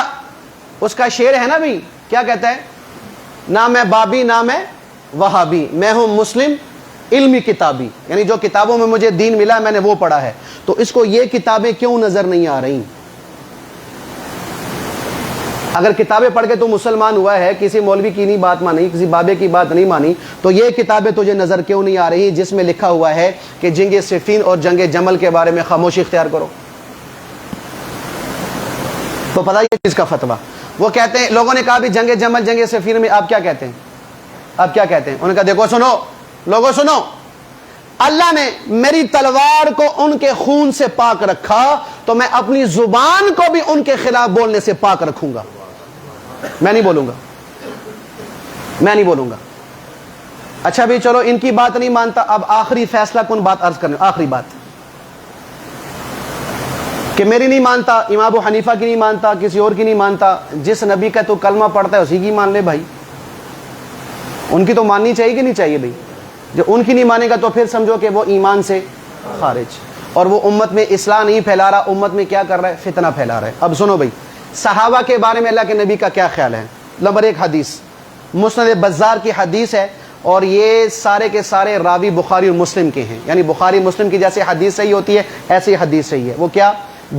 اس کا شعر ہے نا بھی، کیا کہتا ہے؟ نہ میں بابی نہ میں وہابی، میں ہوں مسلم علمی کتابی، یعنی جو کتابوں میں مجھے دین ملا میں نے وہ پڑھا ہے. تو اس کو یہ کتابیں کیوں نظر نہیں آ رہی؟ اگر کتابیں پڑھ کے تو مسلمان ہوا ہے، کسی مولوی کی نہیں بات مانی، کسی بابے کی بات نہیں مانی، تو یہ کتابیں تجھے نظر کیوں نہیں آ رہی جس میں لکھا ہوا ہے کہ جنگ صفین اور جنگ جمل کے بارے میں خاموشی اختیار کرو؟ تو پتہ یہ کس کا فتویٰ؟ وہ کہتے ہیں، لوگوں نے کہا بھی جنگ جمل جنگ صفین میں آپ کیا کہتے ہیں؟ آپ کیا کہتے ہیں؟ انہوں نے کہا دیکھو سنو لوگوں سنو، اللہ نے میری تلوار کو ان کے خون سے پاک رکھا تو میں اپنی زبان کو بھی ان کے خلاف بولنے سے پاک رکھوں گا. میں نہیں بولوں گا، میں نہیں بولوں گا. اچھا بھی چلو ان کی بات نہیں مانتا، اب آخری فیصلہ کن بات عرض کرنے، آخری بات کہ میری نہیں مانتا، امام ابو حنیفہ کی نہیں مانتا، کسی اور کی نہیں مانتا، جس نبی کا تو کلمہ پڑھتا ہے اسی کی مان لے بھائی. ان کی تو ماننی چاہیے کہ نہیں چاہیے بھائی؟ جو ان کی نہیں مانے گا تو پھر سمجھو کہ وہ ایمان سے خارج، اور وہ امت میں اصلاح نہیں پھیلا رہا، امت میں کیا کر رہا ہے؟ فتنہ پھیلا رہا ہے. اب سنو بھائی، صحابہ کے بارے میں اللہ کے نبی کا کیا خیال ہے؟ نمبر 1 حدیث مسند بزار کی حدیث ہے، اور یہ سارے کے سارے راوی بخاری اور مسلم کے ہیں، یعنی بخاری مسلم کی جیسے حدیث صحیح ہوتی ہے ایسی حدیث صحیح ہے. وہ کیا؟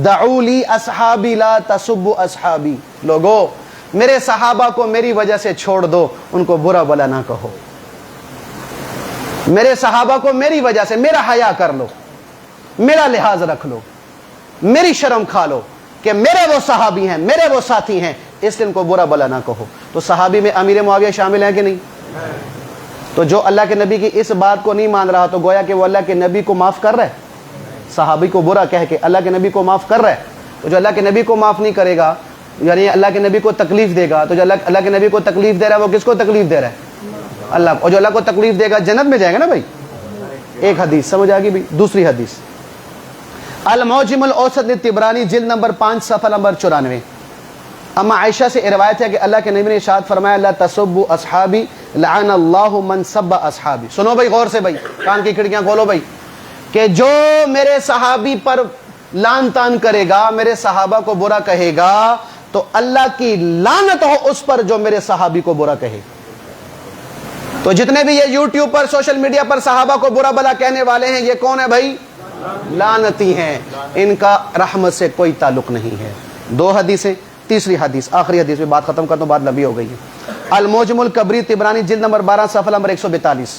دعوا لی اصحابی لا تسبوا اصحابی، لوگو میرے صحابہ کو میری وجہ سے چھوڑ دو، ان کو برا بلا نہ کہو. میرے صحابہ کو میری وجہ سے، میرا حیا کر لو، میرا لحاظ رکھ لو، میری شرم کھا لو کہ میرے وہ صحابی ہیں، میرے وہ ساتھی ہیں، اس لیے ان کو برا بلا نہ کہو. تو صحابی میں امیر معاویہ شامل ہیں کہ نہیں؟ تو جو اللہ کے نبی کی اس بات کو نہیں مان رہا تو گویا کہ وہ اللہ کے نبی کو معاف کر رہا ہے، صحابی کو برا کہہ کے اللہ کے نبی کو معاف کر رہا ہے. تو جو اللہ کے نبی کو معاف نہیں کرے گا، یعنی اللہ کے نبی کو تکلیف دے گا، تو جو اللہ کے نبی کو تکلیف دے رہا ہے وہ کس کو تکلیف دے رہا ہے؟ اللہ کو. اور جو اللہ کو تکلیف دے گا جنت میں جائے گا نا بھائی. ایک حدیث سمجھ آ گئی بھائی. دوسری حدیث المعجم الاوسط طبرانی جلد نمبر 5 صفحہ نمبر 94، اما عائشہ سے روایت ہے کہ اللہ کے نبی نے ارشاد فرمایا لا تسبوا اصحابی لعن اللہ من سب اصحابی. سنو بھائی غور سے بھائی، کان کی کھڑکیاں کھولو بھائی، کہ جو میرے صحابی پر لعن تان کرے گا، میرے صحابہ کو برا کہے گا، تو اللہ کی لعنت ہو اس پر جو میرے صحابی کو برا کہے. تو جتنے بھی یہ یوٹیوب پر سوشل میڈیا پر صحابہ کو برا بلا کہنے والے ہیں، یہ کون ہے بھائی؟ لعنتی ہیں، ان کا رحمت سے کوئی تعلق نہیں ہے. 2 حدیثیں. تیسری حدیث آخری حدیث میں بات ختم کرتا ہوں، بات لمبی ہو گئی ہے. المعجم الکبری طبرانی جلد نمبر 12 صفحہ نمبر 142،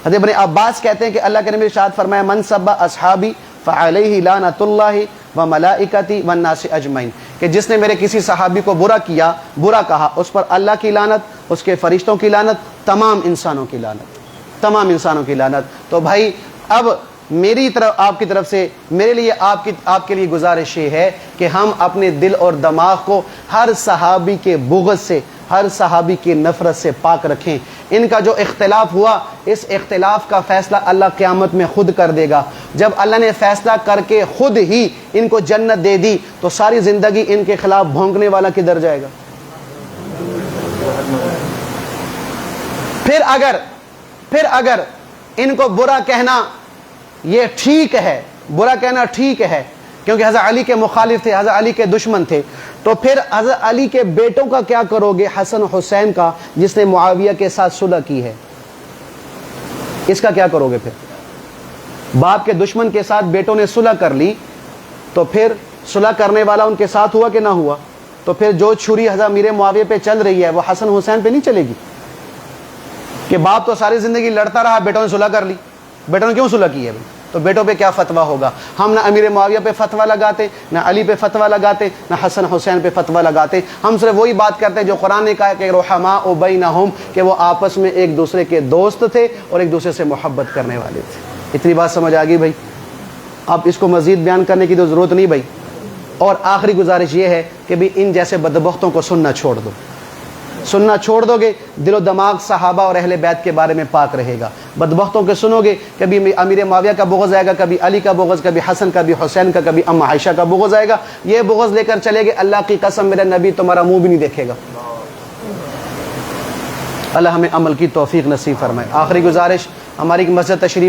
حضرت ابن عباس کہتے ہیں کہ اللہ کے نبی نے ارشاد فرمایا من سب اصحابی فعلیہ لعنت اللہ وملائکتی والناس اجمعین، کہ جس نے میرے کسی صحابی کو برا کیا، برا کہا، اس پر اللہ کی لعنت، اس کے فرشتوں کی لعنت، تمام انسانوں کی لعنت، تمام انسانوں کی لعنت. تو بھائی اب میری طرف، آپ کی طرف سے میرے لیے آپ کے لیے گزارش یہ ہے کہ ہم اپنے دل اور دماغ کو ہر صحابی کے بغض سے، ہر صحابی کی نفرت سے پاک رکھیں. ان کا جو اختلاف ہوا، اس اختلاف کا فیصلہ اللہ قیامت میں خود کر دے گا. جب اللہ نے فیصلہ کر کے خود ہی ان کو جنت دے دی تو ساری زندگی ان کے خلاف بھونکنے والا کدھر جائے گا؟ پھر اگر ان کو برا کہنا یہ ٹھیک ہے، برا کہنا ٹھیک ہے کیونکہ حضرت علی کے مخالف تھے، حضرت علی کے دشمن تھے، تو پھر حضرت علی کے بیٹوں کا کیا کرو گے؟ حسن حسین کا، جس نے معاویہ کے ساتھ صلح کی ہے، اس کا کیا کرو گے؟ پھر باپ کے دشمن کے ساتھ بیٹوں نے صلح کر لی، تو پھر صلح کرنے والا ان کے ساتھ ہوا کہ نہ ہوا؟ تو پھر جو چھری حضرت امیر معاویہ پہ چل رہی ہے وہ حسن حسین پہ نہیں چلے گی؟ کہ باپ تو ساری زندگی لڑتا رہا، بیٹوں نے صلح کر لی، بیٹوں نے کیوں صلح کی ہے بھائی؟ تو بیٹوں پہ کیا فتویٰ ہوگا؟ ہم نہ امیر معاویہ پہ فتویٰ لگاتے، نہ علی پہ فتویٰ لگاتے، نہ حسن حسین پہ فتویٰ لگاتے. ہم صرف وہی بات کرتے ہیں جو قرآن نے کہا کہ رحماء بینہم، کہ وہ آپس میں ایک دوسرے کے دوست تھے اور ایک دوسرے سے محبت کرنے والے تھے. اتنی بات سمجھ آ گئی بھائی؟ اب اس کو مزید بیان کرنے کی تو ضرورت نہیں بھائی. اور آخری گزارش یہ ہے کہ بھی ان جیسے بدبختوں کو سننا چھوڑ دو. سننا چھوڑ دو گے، دل و دماغ صحابہ اور اہل بیت کے بارے میں پاک رہے گا. بدبختوں کے سنو گے، کبھی امیر معاویہ کا بغض آئے گا، کبھی علی کا بغض، کبھی حسن، کبھی حسین کا، کبھی ام عائشہ کا بغض آئے گا. یہ بغض لے کر چلے گے، اللہ کی قسم میرا نبی تمہارا منہ بھی نہیں دیکھے گا. اللہ ہمیں عمل کی توفیق نصیب فرمائے۔ آخری گزارش، ہماری مسجد تشریف